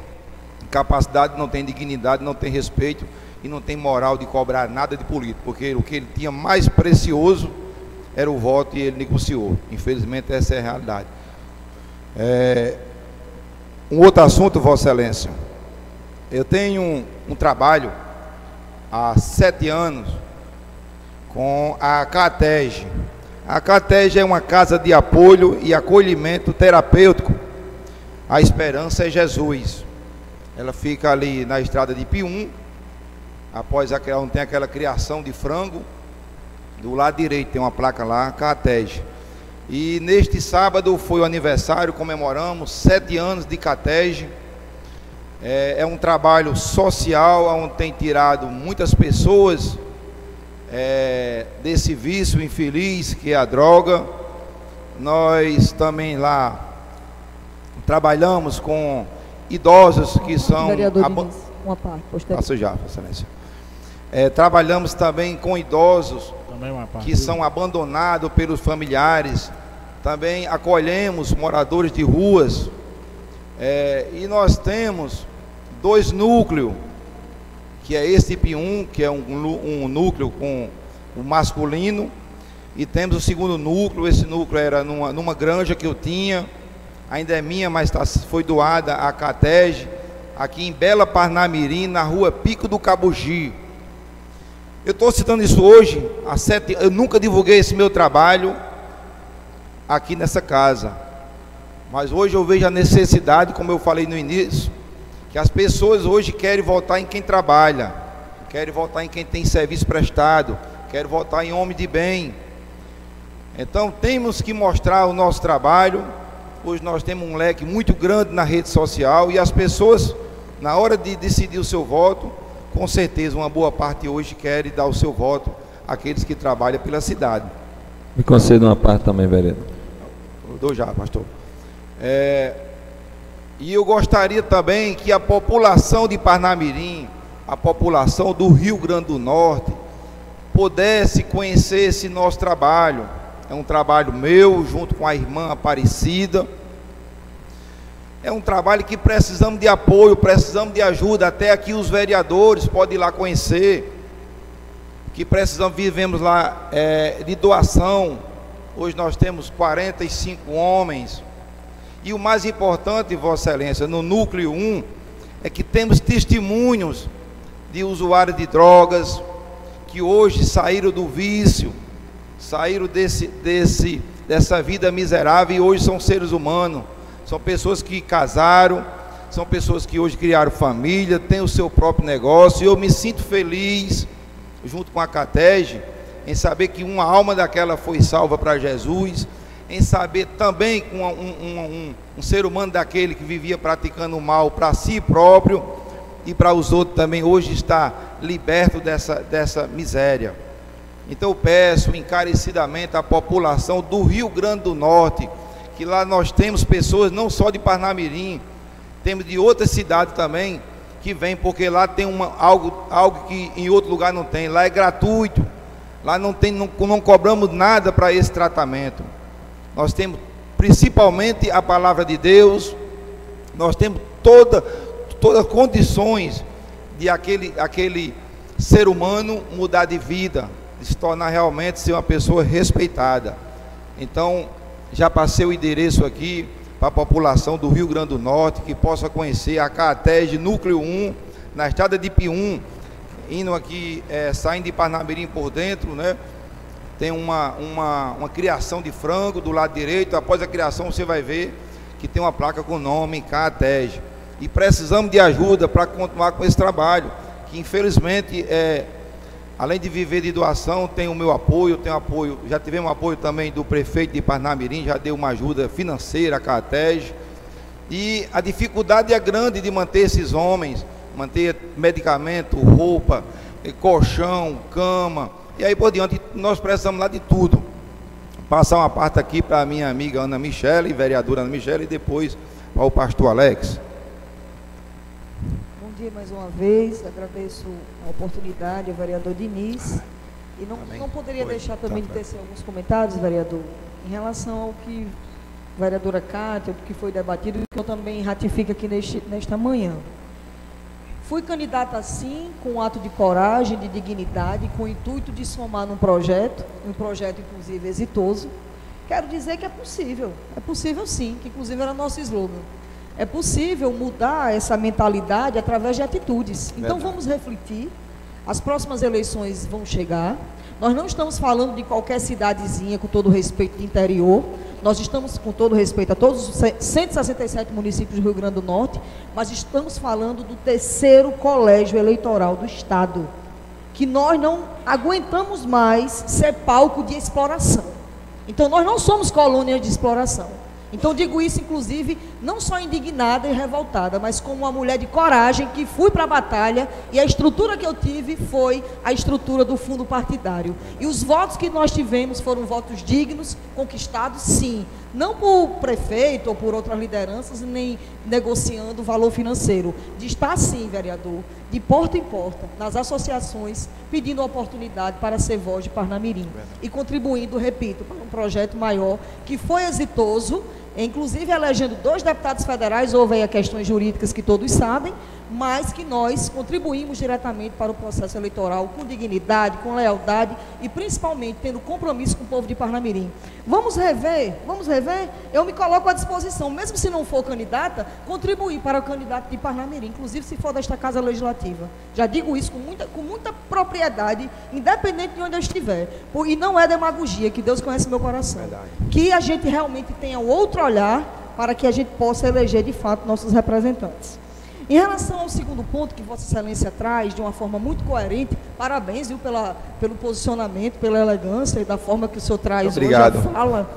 capacidade, não tem dignidade, não tem respeito e não tem moral de cobrar nada de político, porque o que ele tinha mais precioso era o voto e ele negociou. Infelizmente essa é a realidade. Um outro assunto, Vossa Excelência, eu tenho um trabalho há 7 anos com a CATEG. A CATEG é uma casa de apoio e acolhimento terapêutico. A Esperança é Jesus. Ela fica ali na estrada de Pium, após onde tem aquela criação de frango, do lado direito tem uma placa lá, CATEG. E neste sábado foi o aniversário, comemoramos 7 anos de CATEG. É um trabalho social, onde tem tirado muitas pessoas desse vício infeliz que é a droga. Nós também lá trabalhamos com idosos que são... uma parte, posterior. Passo já, Excelência. Trabalhamos também com idosos que são abandonados pelos familiares. Também acolhemos moradores de ruas. E nós temos 2 núcleos, que é esse IP1, que é um núcleo com o masculino, e temos o segundo núcleo. Esse núcleo era numa granja que eu tinha, ainda é minha, mas foi doada à CATEG, aqui em Bela Parnamirim, na rua Pico do Cabugi. Eu estou citando isso hoje, eu nunca divulguei esse meu trabalho aqui nessa casa, mas hoje eu vejo a necessidade, como eu falei no início, que as pessoas hoje querem votar em quem trabalha, querem votar em quem tem serviço prestado, querem votar em homem de bem. Então temos que mostrar o nosso trabalho. Hoje nós temos um leque muito grande na rede social, e as pessoas, na hora de decidir o seu voto, com certeza uma boa parte hoje quer dar o seu voto àqueles que trabalham pela cidade. Me conceda uma parte também, vereador. Eu dou já, pastor. E eu gostaria também que a população de Parnamirim, a população do Rio Grande do Norte, pudesse conhecer esse nosso trabalho. É um trabalho meu, junto com a irmã Aparecida. É um trabalho que precisamos de apoio, precisamos de ajuda. Até aqui os vereadores podem ir lá conhecer. Que vivemos lá de doação. Hoje nós temos 45 homens. E o mais importante, Vossa Excelência, no núcleo 1, é que temos testemunhos de usuários de drogas, que hoje saíram do vício, saíram dessa vida miserável e hoje são seres humanos. São pessoas que casaram, são pessoas que hoje criaram família, têm o seu próprio negócio. E eu me sinto feliz, junto com a CATEG, em saber que uma alma daquela foi salva para Jesus, em saber também que um ser humano daquele que vivia praticando o mal para si próprio e para os outros também, hoje está liberto dessa miséria. Então eu peço encarecidamente à população do Rio Grande do Norte, que lá nós temos pessoas não só de Parnamirim, temos de outras cidades também, que vêm, porque lá tem algo que em outro lugar não tem. Lá é gratuito, lá não cobramos nada para esse tratamento. Nós temos principalmente a palavra de Deus. Nós temos todas condições de aquele ser humano mudar de vida, de se tornar realmente ser uma pessoa respeitada. Então, já passei o endereço aqui para a população do Rio Grande do Norte, que possa conhecer a CATEG Núcleo 1, na estrada de Pium, indo aqui, saindo de Parnamirim por dentro, né? Tem uma criação de frango do lado direito. Após a criação você vai ver que tem uma placa com o nome CATEG. E precisamos de ajuda para continuar com esse trabalho, que infelizmente, além de viver de doação, tem o meu apoio, já tivemos apoio também do prefeito de Parnamirim, já deu uma ajuda financeira à CATEG. E a dificuldade é grande de manter esses homens, manter medicamento, roupa, colchão, cama, e aí por diante. Nós precisamos lá de tudo. Passar uma parte aqui para a minha amiga Ana Michele, vereadora Ana Michele, e depois para o pastor Alex. Bom dia mais uma vez, agradeço a oportunidade ao vereador Diniz, e não poderia deixar também de tecer alguns comentários, vereador, em relação ao que a vereadora Cátia, o que foi debatido, e que eu também ratifico aqui nesta manhã. Fui candidata sim, com um ato de coragem, de dignidade, com o intuito de somar num projeto, inclusive exitoso. Quero dizer que é possível sim, que inclusive era nosso slogan. É possível mudar essa mentalidade através de atitudes. Então vamos refletir, as próximas eleições vão chegar, nós não estamos falando de qualquer cidadezinha, com todo respeito, de interior. Nós estamos, com todo respeito a todos os 167 municípios do Rio Grande do Norte, mas estamos falando do 3º colégio eleitoral do Estado, que nós não aguentamos mais ser palco de exploração. Então, nós não somos colônia de exploração. Então, digo isso, inclusive, não só indignada e revoltada, mas como uma mulher de coragem que fui para a batalha, e a estrutura que eu tive foi a estrutura do fundo partidário. E os votos que nós tivemos foram votos dignos, conquistados, sim. Não por prefeito ou por outras lideranças, nem negociando valor financeiro. De estar, sim, vereador, de porta em porta, nas associações, pedindo oportunidade para ser voz de Parnamirim. E contribuindo, repito, para um projeto maior, que foi exitoso, inclusive elegendo 2 deputados federais. Houve aí questões jurídicas que todos sabem, mas que nós contribuímos diretamente para o processo eleitoral com dignidade, com lealdade e principalmente tendo compromisso com o povo de Parnamirim. Vamos rever? Eu me coloco à disposição, mesmo se não for candidata, contribuir para o candidato de Parnamirim, inclusive se for desta Casa Legislativa. Já digo isso com muita propriedade, independente de onde eu estiver. E não é demagogia, que Deus conhece meu coração. Verdade. Que a gente realmente tenha outro olhar para que a gente possa eleger de fato nossos representantes. Em relação ao segundo ponto que Vossa Excelência traz, de uma forma muito coerente, parabéns, viu, pelo posicionamento, pela elegância e da forma que o senhor traz hoje a fala.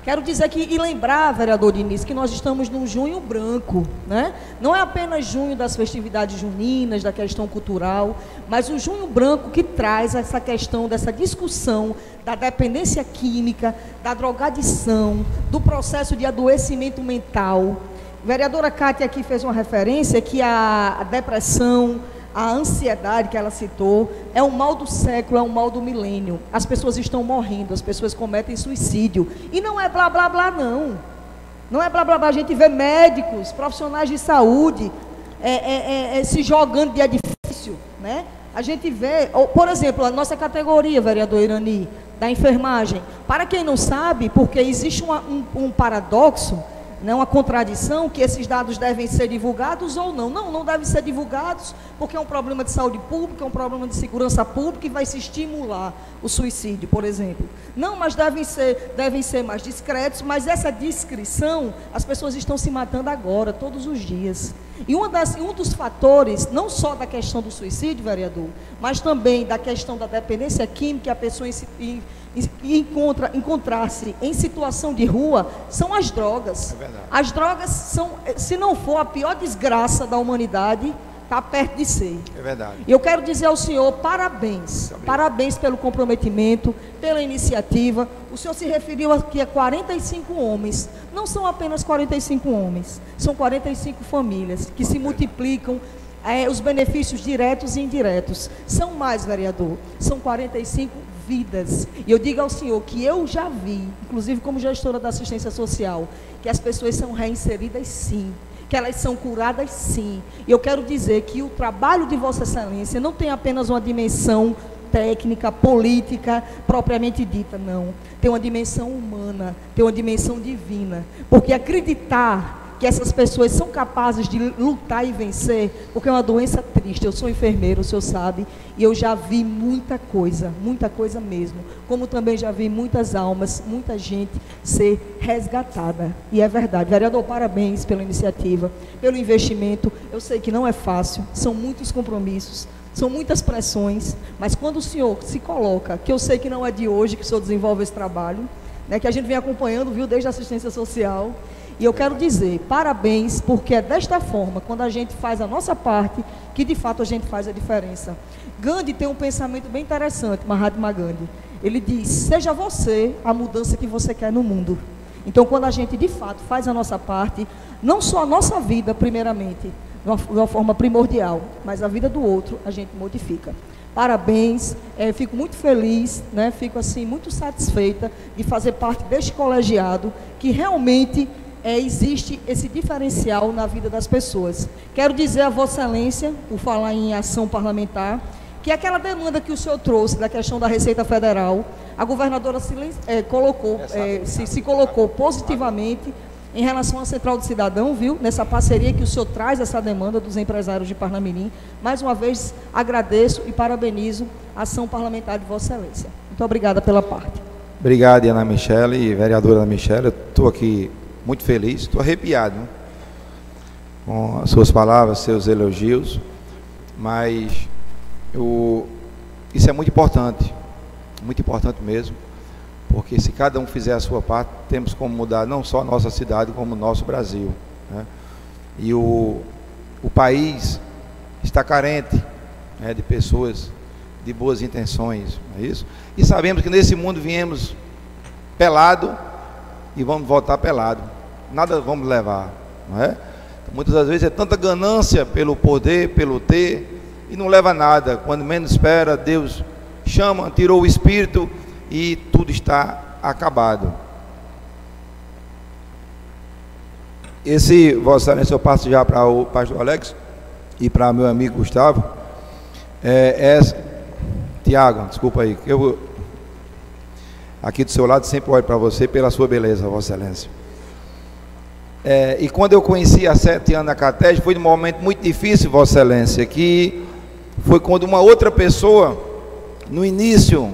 Quero dizer e lembrar, vereador Diniz, que nós estamos num junho branco, né? Não é apenas junho das festividades juninas, da questão cultural, mas o junho branco que traz essa questão dessa discussão da dependência química, da drogadição, do processo de adoecimento mental. A vereadora Cátia aqui fez uma referência que a depressão, a ansiedade que ela citou, é um mal do século, é um mal do milênio. As pessoas estão morrendo, as pessoas cometem suicídio. E não é blá, blá, blá, não. Não é blá, blá, blá. A gente vê médicos, profissionais de saúde se jogando de edifício, né? A gente vê, por exemplo, a nossa categoria, vereador Irani, da enfermagem. Para quem não sabe, porque existe um paradoxo, não, uma contradição, que esses dados devem ser divulgados ou não. Não devem ser divulgados porque é um problema de saúde pública, é um problema de segurança pública e vai se estimular o suicídio, por exemplo. Não, mas devem ser mais discretos, mas essa discrição, as pessoas estão se matando agora, todos os dias. E um dos fatores, não só da questão do suicídio, vereador, mas também da questão da dependência química, a pessoa encontrar-se em situação de rua, são as drogas. As drogas são, se não for a pior desgraça da humanidade, está perto de ser. É verdade. E eu quero dizer ao senhor, parabéns. Parabéns pelo comprometimento, pela iniciativa. O senhor se referiu aqui a 45 homens. Não são apenas 45 homens, são 45 famílias que se multiplicam os benefícios diretos e indiretos. São mais, vereador, são 45 vidas. E eu digo ao senhor que eu já vi, inclusive como gestora da assistência social, que as pessoas são reinseridas sim, que elas são curadas sim. E eu quero dizer que o trabalho de Vossa Excelência não tem apenas uma dimensão técnica, política, propriamente dita, não. Tem uma dimensão humana, tem uma dimensão divina. Porque acreditar que essas pessoas são capazes de lutar e vencer, porque é uma doença triste. Eu sou enfermeiro, o senhor sabe, e eu já vi muita coisa mesmo. Como também já vi muitas almas, muita gente ser resgatada. E é verdade. Vereador, parabéns pela iniciativa, pelo investimento. Eu sei que não é fácil, são muitos compromissos, são muitas pressões, mas quando o senhor se coloca, que eu sei que não é de hoje que o senhor desenvolve esse trabalho, né, que a gente vem acompanhando, viu, desde a assistência social. E eu quero dizer, parabéns, porque é desta forma, quando a gente faz a nossa parte, que de fato a gente faz a diferença. Gandhi tem um pensamento bem interessante, Mahatma Gandhi. Ele diz, seja você a mudança que você quer no mundo. Então, quando a gente de fato faz a nossa parte, não só a nossa vida, primeiramente, de uma forma primordial, mas a vida do outro, a gente modifica. Parabéns, fico muito feliz, né? Fico assim, muito satisfeita de fazer parte deste colegiado, que realmente existe esse diferencial na vida das pessoas. Quero dizer a Vossa Excelência, por falar em ação parlamentar, que aquela demanda que o senhor trouxe da questão da Receita Federal, a governadora se colocou positivamente em relação à Central do Cidadão, viu? Nessa parceria que o senhor traz essa demanda dos empresários de Parnamirim. Mais uma vez, agradeço e parabenizo a ação parlamentar de Vossa Excelência. Muito obrigada pela parte. Obrigado, Ana Michele, vereadora Ana Michele. Eu estou aqui muito feliz, estou arrepiado, né, com as suas palavras, seus elogios, mas isso é muito importante mesmo, porque se cada um fizer a sua parte, temos como mudar não só a nossa cidade, como o nosso Brasil, né? E o país está carente, né, de pessoas de boas intenções, não é isso? E sabemos que nesse mundo viemos pelado e vamos voltar pelado, nada vamos levar, não é? Muitas das vezes é tanta ganância pelo poder, pelo ter, e não leva nada. Quando menos espera, Deus chama, tirou o espírito e tudo está acabado. Esse, Vossa Excelência, eu passo já para o pastor Alex e para meu amigo Gustavo. Tiago, desculpa aí, eu aqui do seu lado sempre olho para você pela sua beleza, Vossa Excelência. E quando eu conheci há 7 anos a Catege, foi um momento muito difícil, Vossa Excelência, que foi quando uma outra pessoa, no início,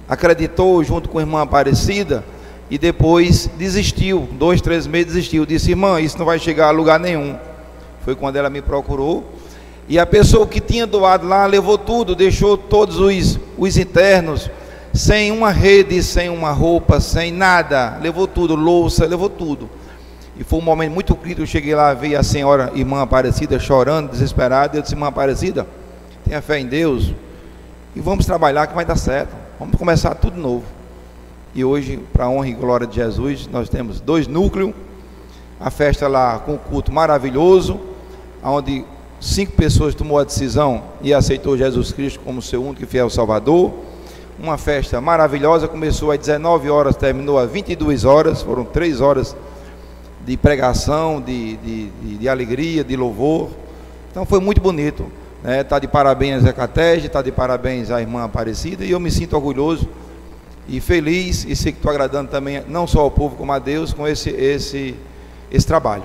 acreditou junto com a irmã Aparecida e depois desistiu, 2, 3 meses desistiu, disse, irmã, isso não vai chegar a lugar nenhum. Foi quando ela me procurou, e a pessoa que tinha doado lá, levou tudo, deixou todos os internos, sem uma rede, sem uma roupa, sem nada, levou tudo, louça, levou tudo. E foi um momento muito crítico. Eu cheguei lá, vi a senhora, irmã Aparecida, chorando, desesperada. Eu disse, irmã Aparecida, tenha fé em Deus e vamos trabalhar que vai dar certo, vamos começar tudo novo. E hoje, para a honra e glória de Jesus, nós temos 2 núcleos, a festa lá com um culto maravilhoso, onde 5 pessoas tomou a decisão e aceitou Jesus Cristo como seu único e fiel Salvador. Uma festa maravilhosa, começou às 19 horas, terminou às 22 horas, foram 3 horas de pregação, de alegria, de louvor. Então foi muito bonito, né? Está de parabéns a Catege, está de parabéns a irmã Aparecida, e eu me sinto orgulhoso e feliz, e sei que estou agradando também não só ao povo como a Deus com esse trabalho.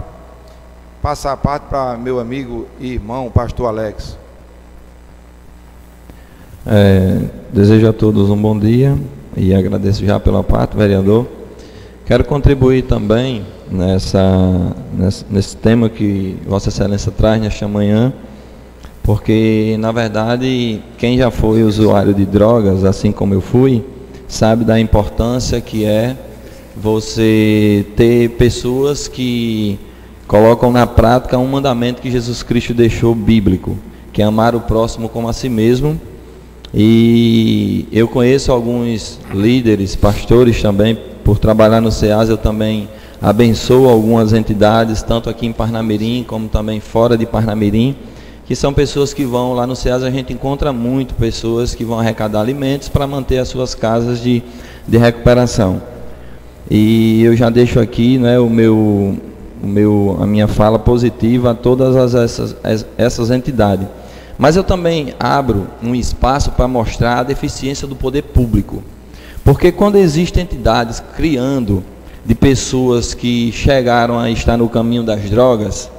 Passar a parte para meu amigo e irmão, pastor Alex. Desejo a todos um bom dia e agradeço já pela parte, vereador. Quero contribuir também nesse tema que Vossa Excelência traz nesta manhã, porque na verdade quem já foi usuário de drogas, assim como eu fui, sabe da importância que é você ter pessoas que colocam na prática um mandamento que Jesus Cristo deixou bíblico, que é amar o próximo como a si mesmo. E eu conheço alguns líderes, pastores também, por trabalhar no SEAS, eu também abençoo algumas entidades, tanto aqui em Parnamirim, como também fora de Parnamirim, que são pessoas que vão lá no SEAS, a gente encontra muito pessoas que vão arrecadar alimentos para manter as suas casas de recuperação. E eu já deixo aqui, né, a minha fala positiva a todas essas entidades. Mas eu também abro um espaço para mostrar a deficiência do poder público. Porque quando existem entidades criando de pessoas que chegaram a estar no caminho das drogas,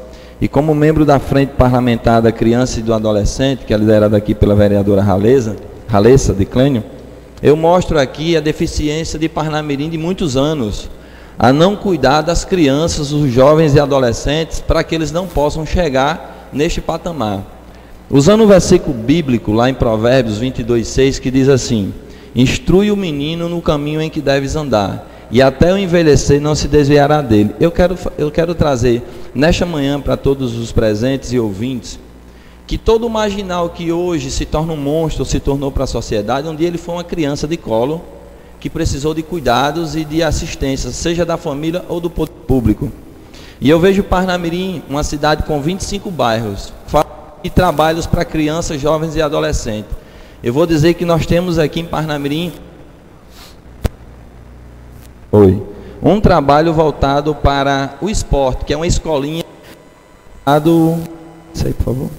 e como membro da Frente Parlamentar da Criança e do Adolescente, que é liderada aqui pela vereadora Ralessa de Clênio, eu mostro aqui a deficiência de Parnamirim de muitos anos, a não cuidar das crianças, os jovens e adolescentes, para que eles não possam chegar neste patamar. Usando o versículo bíblico lá em Provérbios 22:6, que diz assim: instrui o menino no caminho em que deves andar, e até o envelhecer não se desviará dele. Eu quero trazer nesta manhã para todos os presentes e ouvintes, que todo marginal que hoje se torna um monstro, se tornou para a sociedade, um dia ele foi uma criança de colo, que precisou de cuidados e de assistência, seja da família ou do poder público. E eu vejo Parnamirim, uma cidade com 25 bairros, e trabalhos para crianças, jovens e adolescentes. Eu vou dizer que nós temos aqui em Parnamirim um trabalho voltado para o esporte, que é uma escolinha isso aí, por favor.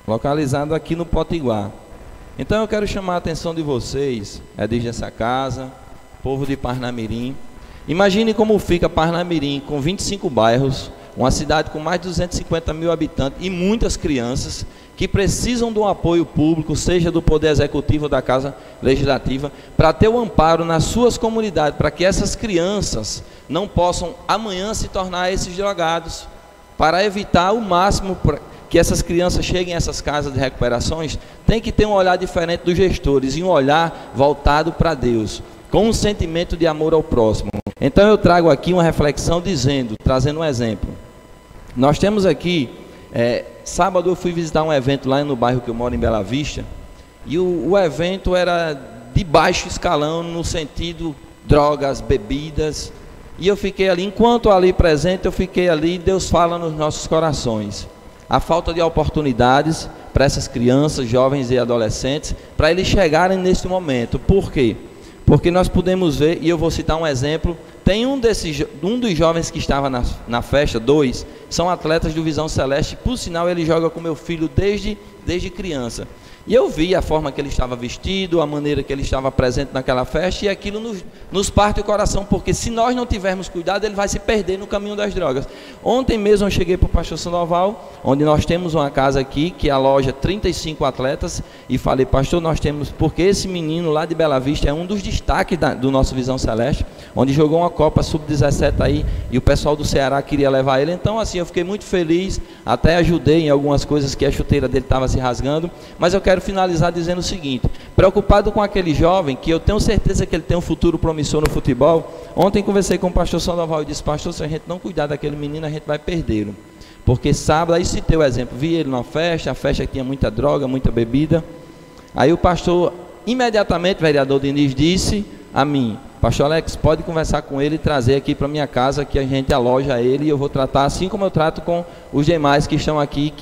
Localizado aqui no Potiguar. Então eu quero chamar a atenção de vocês, desde essa casa, povo de Parnamirim. Imagine como fica Parnamirim com 25 bairros, uma cidade com mais de 250 mil habitantes e muitas crianças que precisam do apoio público, seja do Poder Executivo ou da Casa Legislativa, para ter o amparo nas suas comunidades, para que essas crianças não possam amanhã se tornar esses drogados, para evitar o máximo que essas crianças cheguem a essas casas de recuperações. Tem que ter um olhar diferente dos gestores e um olhar voltado para Deus, com um sentimento de amor ao próximo. Então eu trago aqui uma reflexão trazendo um exemplo. Nós temos aqui, sábado eu fui visitar um evento lá no bairro que eu moro, em Bela Vista, e o evento era de baixo escalão, no sentido drogas, bebidas, e eu fiquei ali, enquanto ali presente, eu fiquei ali, Deus fala nos nossos corações. A falta de oportunidades para essas crianças, jovens e adolescentes, para eles chegarem nesse momento. Por quê? Porque nós podemos ver, e eu vou citar um exemplo, tem um dos jovens que estava na festa, 2, são atletas do Visão Celeste, por sinal ele joga com meu filho desde criança. E eu vi a forma que ele estava vestido, a maneira que ele estava presente naquela festa, e aquilo nos parte o coração, porque se nós não tivermos cuidado, ele vai se perder no caminho das drogas. Ontem mesmo eu cheguei para o pastor Sandoval, onde nós temos uma casa aqui, que aloja 35 atletas, e falei: pastor, nós temos, porque esse menino lá de Bela Vista é um dos destaques do nosso Visão Celeste, onde jogou uma Copa Sub-17 aí, e o pessoal do Ceará queria levar ele. Então assim, eu fiquei muito feliz, até ajudei em algumas coisas que a chuteira dele estava se rasgando, mas eu quero finalizar dizendo o seguinte: preocupado com aquele jovem, que eu tenho certeza que ele tem um futuro promissor no futebol. Ontem conversei com o pastor Sandoval e disse: pastor, se a gente não cuidar daquele menino, a gente vai perdê-lo, porque sábado, aí citei o exemplo, vi ele numa festa, a festa tinha muita droga, muita bebida. Aí o pastor, imediatamente, o vereador Diniz, disse a mim: pastor Alex, pode conversar com ele e trazer aqui para minha casa, que a gente aloja ele, e eu vou tratar assim como eu trato com os demais que estão aqui,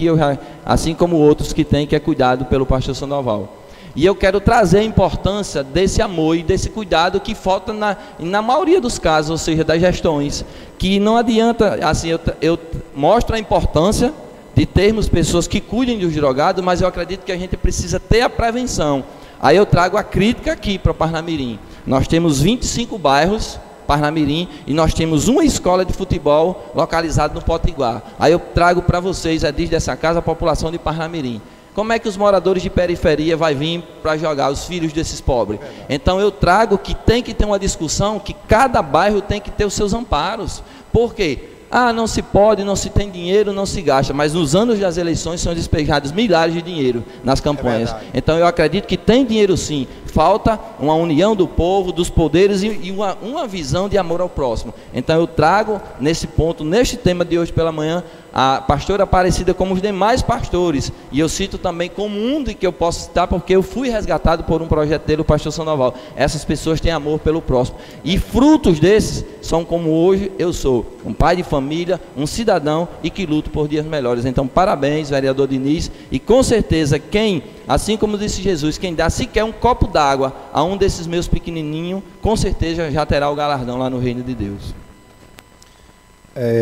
assim como outros que têm, que é cuidado pelo pastor Sandoval. E eu quero trazer a importância desse amor e desse cuidado que falta na maioria dos casos, ou seja, das gestões, que não adianta, assim, eu mostro a importância de termos pessoas que cuidem dos drogados, mas eu acredito que a gente precisa ter a prevenção. Aí eu trago a crítica aqui para Parnamirim. Nós temos 25 bairros, Parnamirim, e nós temos uma escola de futebol localizada no Potiguar. Aí eu trago para vocês, desde essa casa, a população de Parnamirim. Como é que os moradores de periferia vão vir para jogar, os filhos desses pobres? Então eu trago que tem que ter uma discussão, que cada bairro tem que ter os seus amparos. Por quê? Não se pode, não se tem dinheiro, não se gasta, mas nos anos das eleições são despejados milhares de dinheiro nas campanhas. Então eu acredito que tem dinheiro sim, falta uma união do povo, dos poderes e uma visão de amor ao próximo. Então eu trago nesse ponto, neste tema de hoje pela manhã, a pastora Aparecida como os demais pastores, e eu cito também como um de que eu posso citar, porque eu fui resgatado por um projeto dele, o pastor Sandoval. Essas pessoas têm amor pelo próximo, e frutos desses são como hoje eu sou, um pai de família, um cidadão e que luto por dias melhores. Então parabéns, vereador Diniz, e com certeza quem, assim como disse Jesus, quem dá sequer um copo d'água a um desses meus pequenininhos, com certeza já terá o galardão lá no reino de Deus.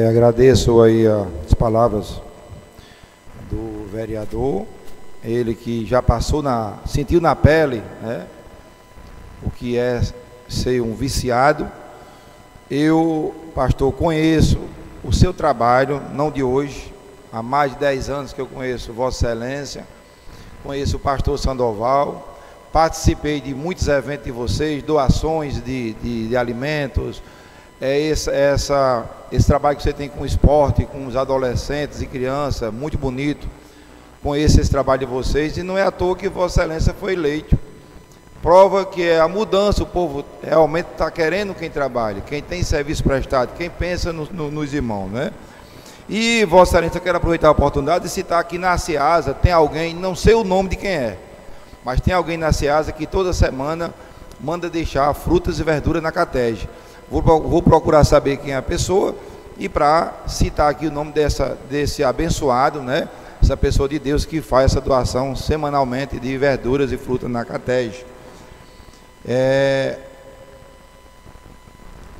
Agradeço aí as palavras do vereador, ele que já passou sentiu na pele, né, o que é ser um viciado. Eu, pastor, conheço o seu trabalho, não de hoje, há mais de 10 anos que eu conheço Vossa Excelência, conheço o pastor Sandoval, participei de muitos eventos de vocês, doações de alimentos. Esse trabalho que você tem com o esporte, com os adolescentes e crianças, muito bonito. Conheço esse trabalho de vocês, e não é à toa que Vossa Excelência foi eleito. Prova que é a mudança, o povo realmente está querendo quem trabalha, quem tem serviço prestado, quem pensa nos irmãos, né? E Vossa Excelência, eu quero aproveitar a oportunidade de citar aqui na Ceasa, tem alguém, não sei o nome de quem é, mas tem alguém na Ceasa que toda semana manda deixar frutas e verduras na catege. Vou procurar saber quem é a pessoa, e para citar aqui o nome desse abençoado, né? Essa pessoa de Deus que faz essa doação semanalmente de verduras e frutas na catege.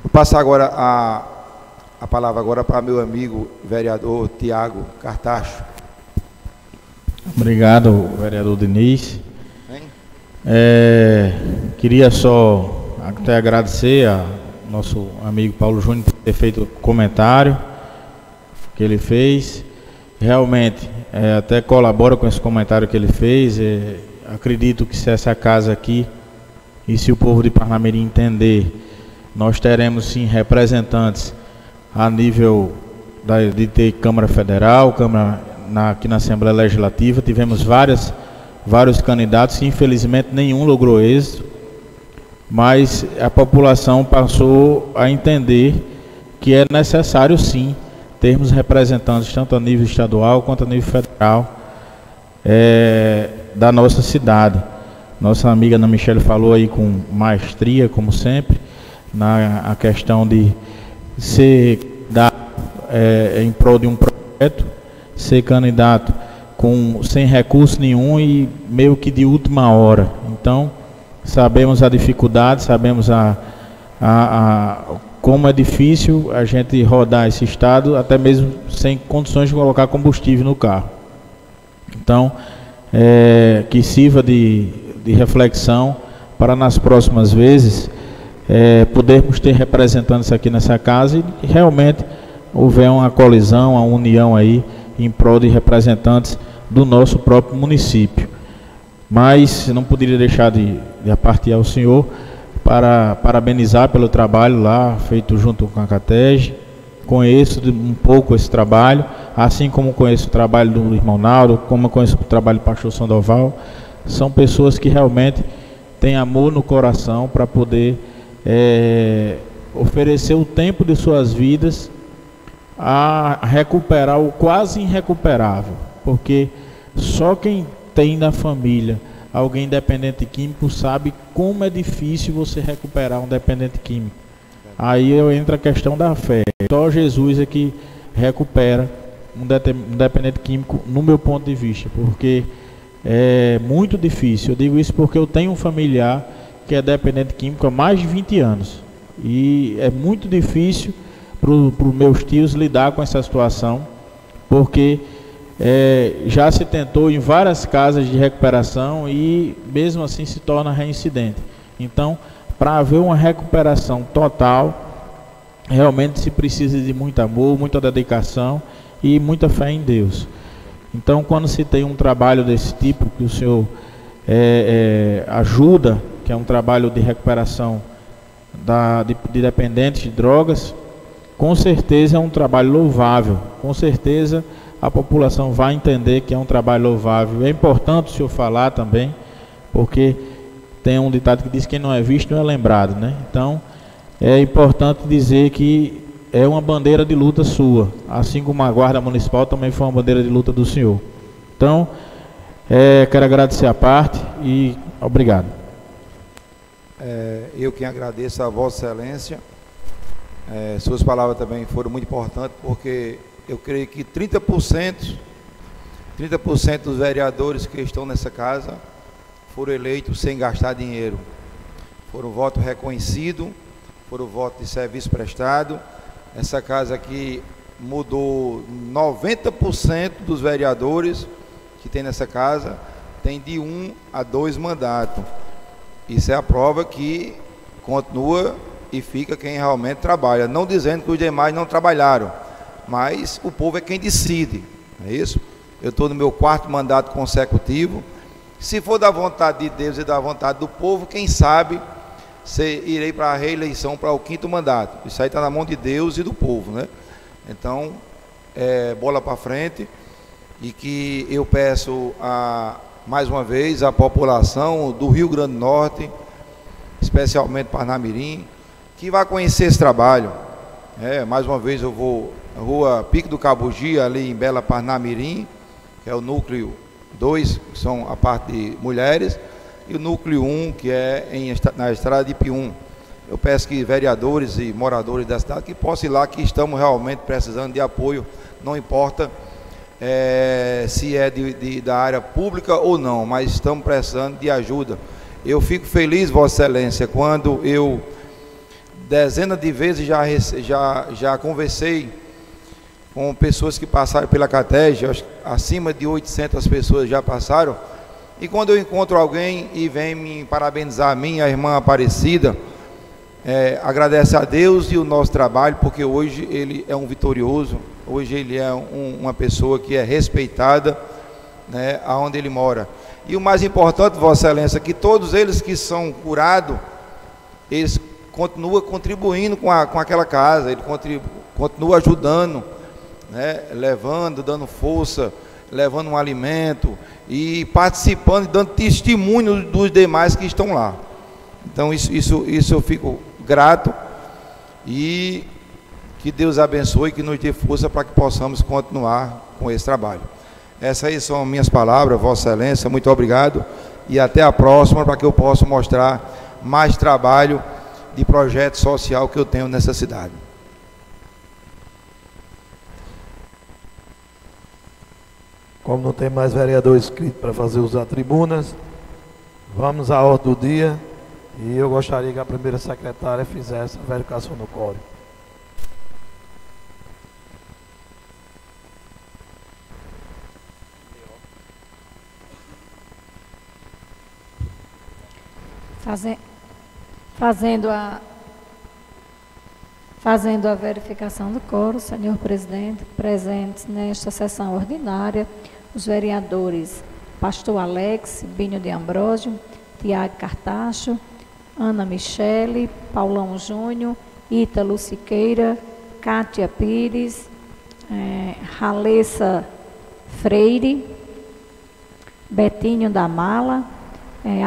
Vou passar agora a palavra agora para meu amigo vereador Tiago Cartacho. Obrigado, vereador Diniz. Queria só até agradecer a nosso amigo Paulo Júnior por ter feito o comentário que ele fez. Realmente, até colabora com esse comentário que ele fez. Acredito que se essa casa aqui, e se o povo de Parnamirim entender, nós teremos sim representantes a nível de ter Câmara Federal, aqui na Assembleia Legislativa. Tivemos vários candidatos, e infelizmente nenhum logrou êxito. Mas a população passou a entender que é necessário sim termos representantes tanto a nível estadual quanto a nível federal da nossa cidade. Nossa amiga Ana Michele falou aí com maestria, como sempre, na questão de ser em prol de um projeto, ser candidato sem recurso nenhum e meio que de última hora. Então, sabemos a dificuldade, sabemos como é difícil a gente rodar esse estado, até mesmo sem condições de colocar combustível no carro. Então, que sirva de reflexão para nas próximas vezes podermos ter representantes aqui nessa casa e realmente houver uma colisão, uma união aí em prol de representantes do nosso próprio município. Mas não poderia deixar de apartar ao senhor para parabenizar pelo trabalho lá feito junto com a catege. Conheço um pouco esse trabalho, assim como conheço o trabalho do irmão Naldo, como conheço o trabalho do pastor Sandoval. São pessoas que realmente têm amor no coração para poder oferecer o tempo de suas vidas a recuperar o quase irrecuperável, porque só quem tem na família alguém dependente químico sabe como é difícil você recuperar um dependente químico. Aí entra a questão da fé. Só Jesus é que recupera um dependente químico, no meu ponto de vista, porque é muito difícil. Eu digo isso porque eu tenho um familiar que é dependente químico há mais de 20 anos e é muito difícil para os meus tios lidar com essa situação, porque já se tentou em várias casas de recuperação e mesmo assim se torna reincidente. Então, para haver uma recuperação total, realmente se precisa de muito amor, muita dedicação e muita fé em Deus. Então, quando se tem um trabalho desse tipo, que o senhor ajuda, que é um trabalho de recuperação de dependentes de drogas, com certeza é um trabalho louvável, com certeza a população vai entender que é um trabalho louvável. É importante o senhor falar também, porque tem um ditado que diz que quem não é visto não é lembrado, né? Então, é importante dizer que é uma bandeira de luta sua, assim como a Guarda Municipal também foi uma bandeira de luta do senhor. Então, quero agradecer a parte e obrigado. Eu quem agradeço a Vossa Excelência. Suas palavras também foram muito importantes, porque eu creio que 30% dos vereadores que estão nessa casa foram eleitos sem gastar dinheiro. Foram votos reconhecidos, foram votos de serviço prestado. Essa casa aqui mudou 90% dos vereadores que tem nessa casa, tem de 1 a 2 mandatos. Isso é a prova que continua e fica quem realmente trabalha. Não dizendo que os demais não trabalharam, mas o povo é quem decide, não é isso? Eu estou no meu 4º mandato consecutivo. Se for da vontade de Deus e da vontade do povo, quem sabe irei para a reeleição para o 5º mandato. Isso aí está na mão de Deus e do povo, né? Então, bola para frente, e que eu peço mais uma vez à população do Rio Grande do Norte, especialmente Parnamirim, que vai conhecer esse trabalho. Mais uma vez eu vou na rua Pico do Cabugi, ali em Bela Parnamirim, que é o núcleo 2, que são a parte de mulheres, e o núcleo 1, que é na estrada de Pium. Eu peço que vereadores e moradores da cidade que possam ir lá, que estamos realmente precisando de apoio, não importa se é da área pública ou não, mas estamos precisando de ajuda. Eu fico feliz, Vossa Excelência, quando eu dezenas de vezes já conversei com pessoas que passaram pela CATEG, acima de 800 pessoas já passaram, e quando eu encontro alguém e vem me parabenizar a mim, a irmã Aparecida, agradece a Deus e o nosso trabalho, porque hoje ele é um vitorioso, hoje ele é uma pessoa que é respeitada, né, aonde ele mora. E o mais importante, Vossa Excelência, que todos eles que são curados, eles continuam contribuindo com aquela casa, ele continua ajudando, né, levando, dando força, levando um alimento e participando, dando testemunho dos demais que estão lá. Então isso eu fico grato, e que Deus abençoe e que nos dê força para que possamos continuar com esse trabalho. Essas aí são minhas palavras, Vossa Excelência, muito obrigado, e até a próxima, para que eu possa mostrar mais trabalho de projeto social que eu tenho nessa cidade. Como não tem mais vereador inscrito para fazer uso das tribunas, vamos à ordem do dia, e eu gostaria que a primeira secretária fizesse a verificação no quórum. Fazendo a verificação do quórum, senhor presidente, presentes nesta sessão ordinária, os vereadores Pastor Alex, Binho de Ambrósio, Tiago Cartacho, Ana Michele, Paulão Júnior, Ítalo Siqueira, Cátia Pires, Ralessa Freire, Betinho da Mala,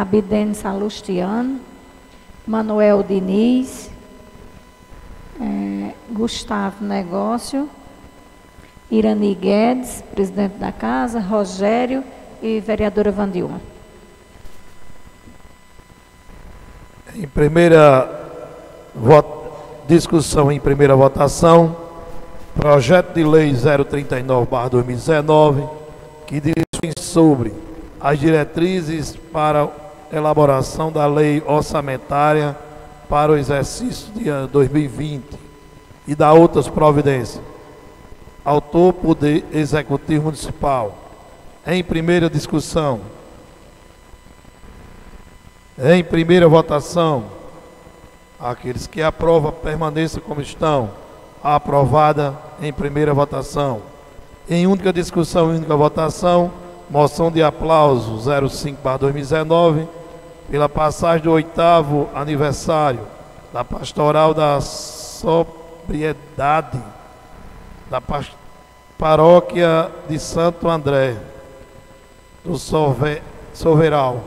Abidene Salustiano, Manuel Diniz, Gustavo Negócio, Irani Guedes, presidente da casa, Rogério e vereadora Vandilma. Em primeira discussão, em primeira votação, projeto de lei 039/2019, que dispõe sobre as diretrizes para elaboração da lei orçamentária para o exercício de 2020 e da outras providências. Autor, Poder Executivo Municipal. Em primeira discussão. Em primeira votação. Aqueles que aprovam, permaneçam como estão. Aprovada em primeira votação. Em única discussão e única votação, moção de aplauso 05/2019, pela passagem do 8º aniversário da Pastoral da Sobriedade da Paróquia de Santo André do Soveral.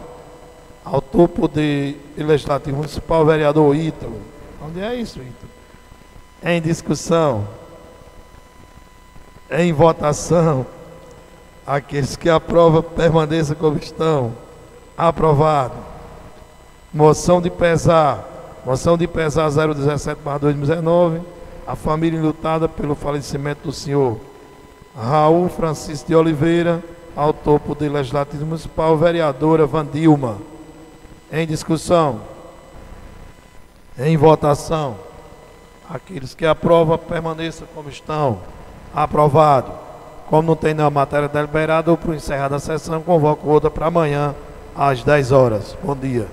Autor Poder Legislativo Municipal, vereador Ítalo. Onde é isso, Ítalo? Em discussão. Em votação. Aqueles que aprovam, permaneçam como estão. Aprovado. Moção de pesar. Moção de pesar 017/2019. A família enlutada pelo falecimento do senhor Raul Francisco de Oliveira, autor Poder Legislativo Municipal, vereadora Vandilma. Em discussão. Em votação. Aqueles que aprovam, permaneçam como estão. Aprovado. Como não tem nenhuma matéria deliberada, ou para encerrar a sessão, convoco outra para amanhã, às 10 horas. Bom dia.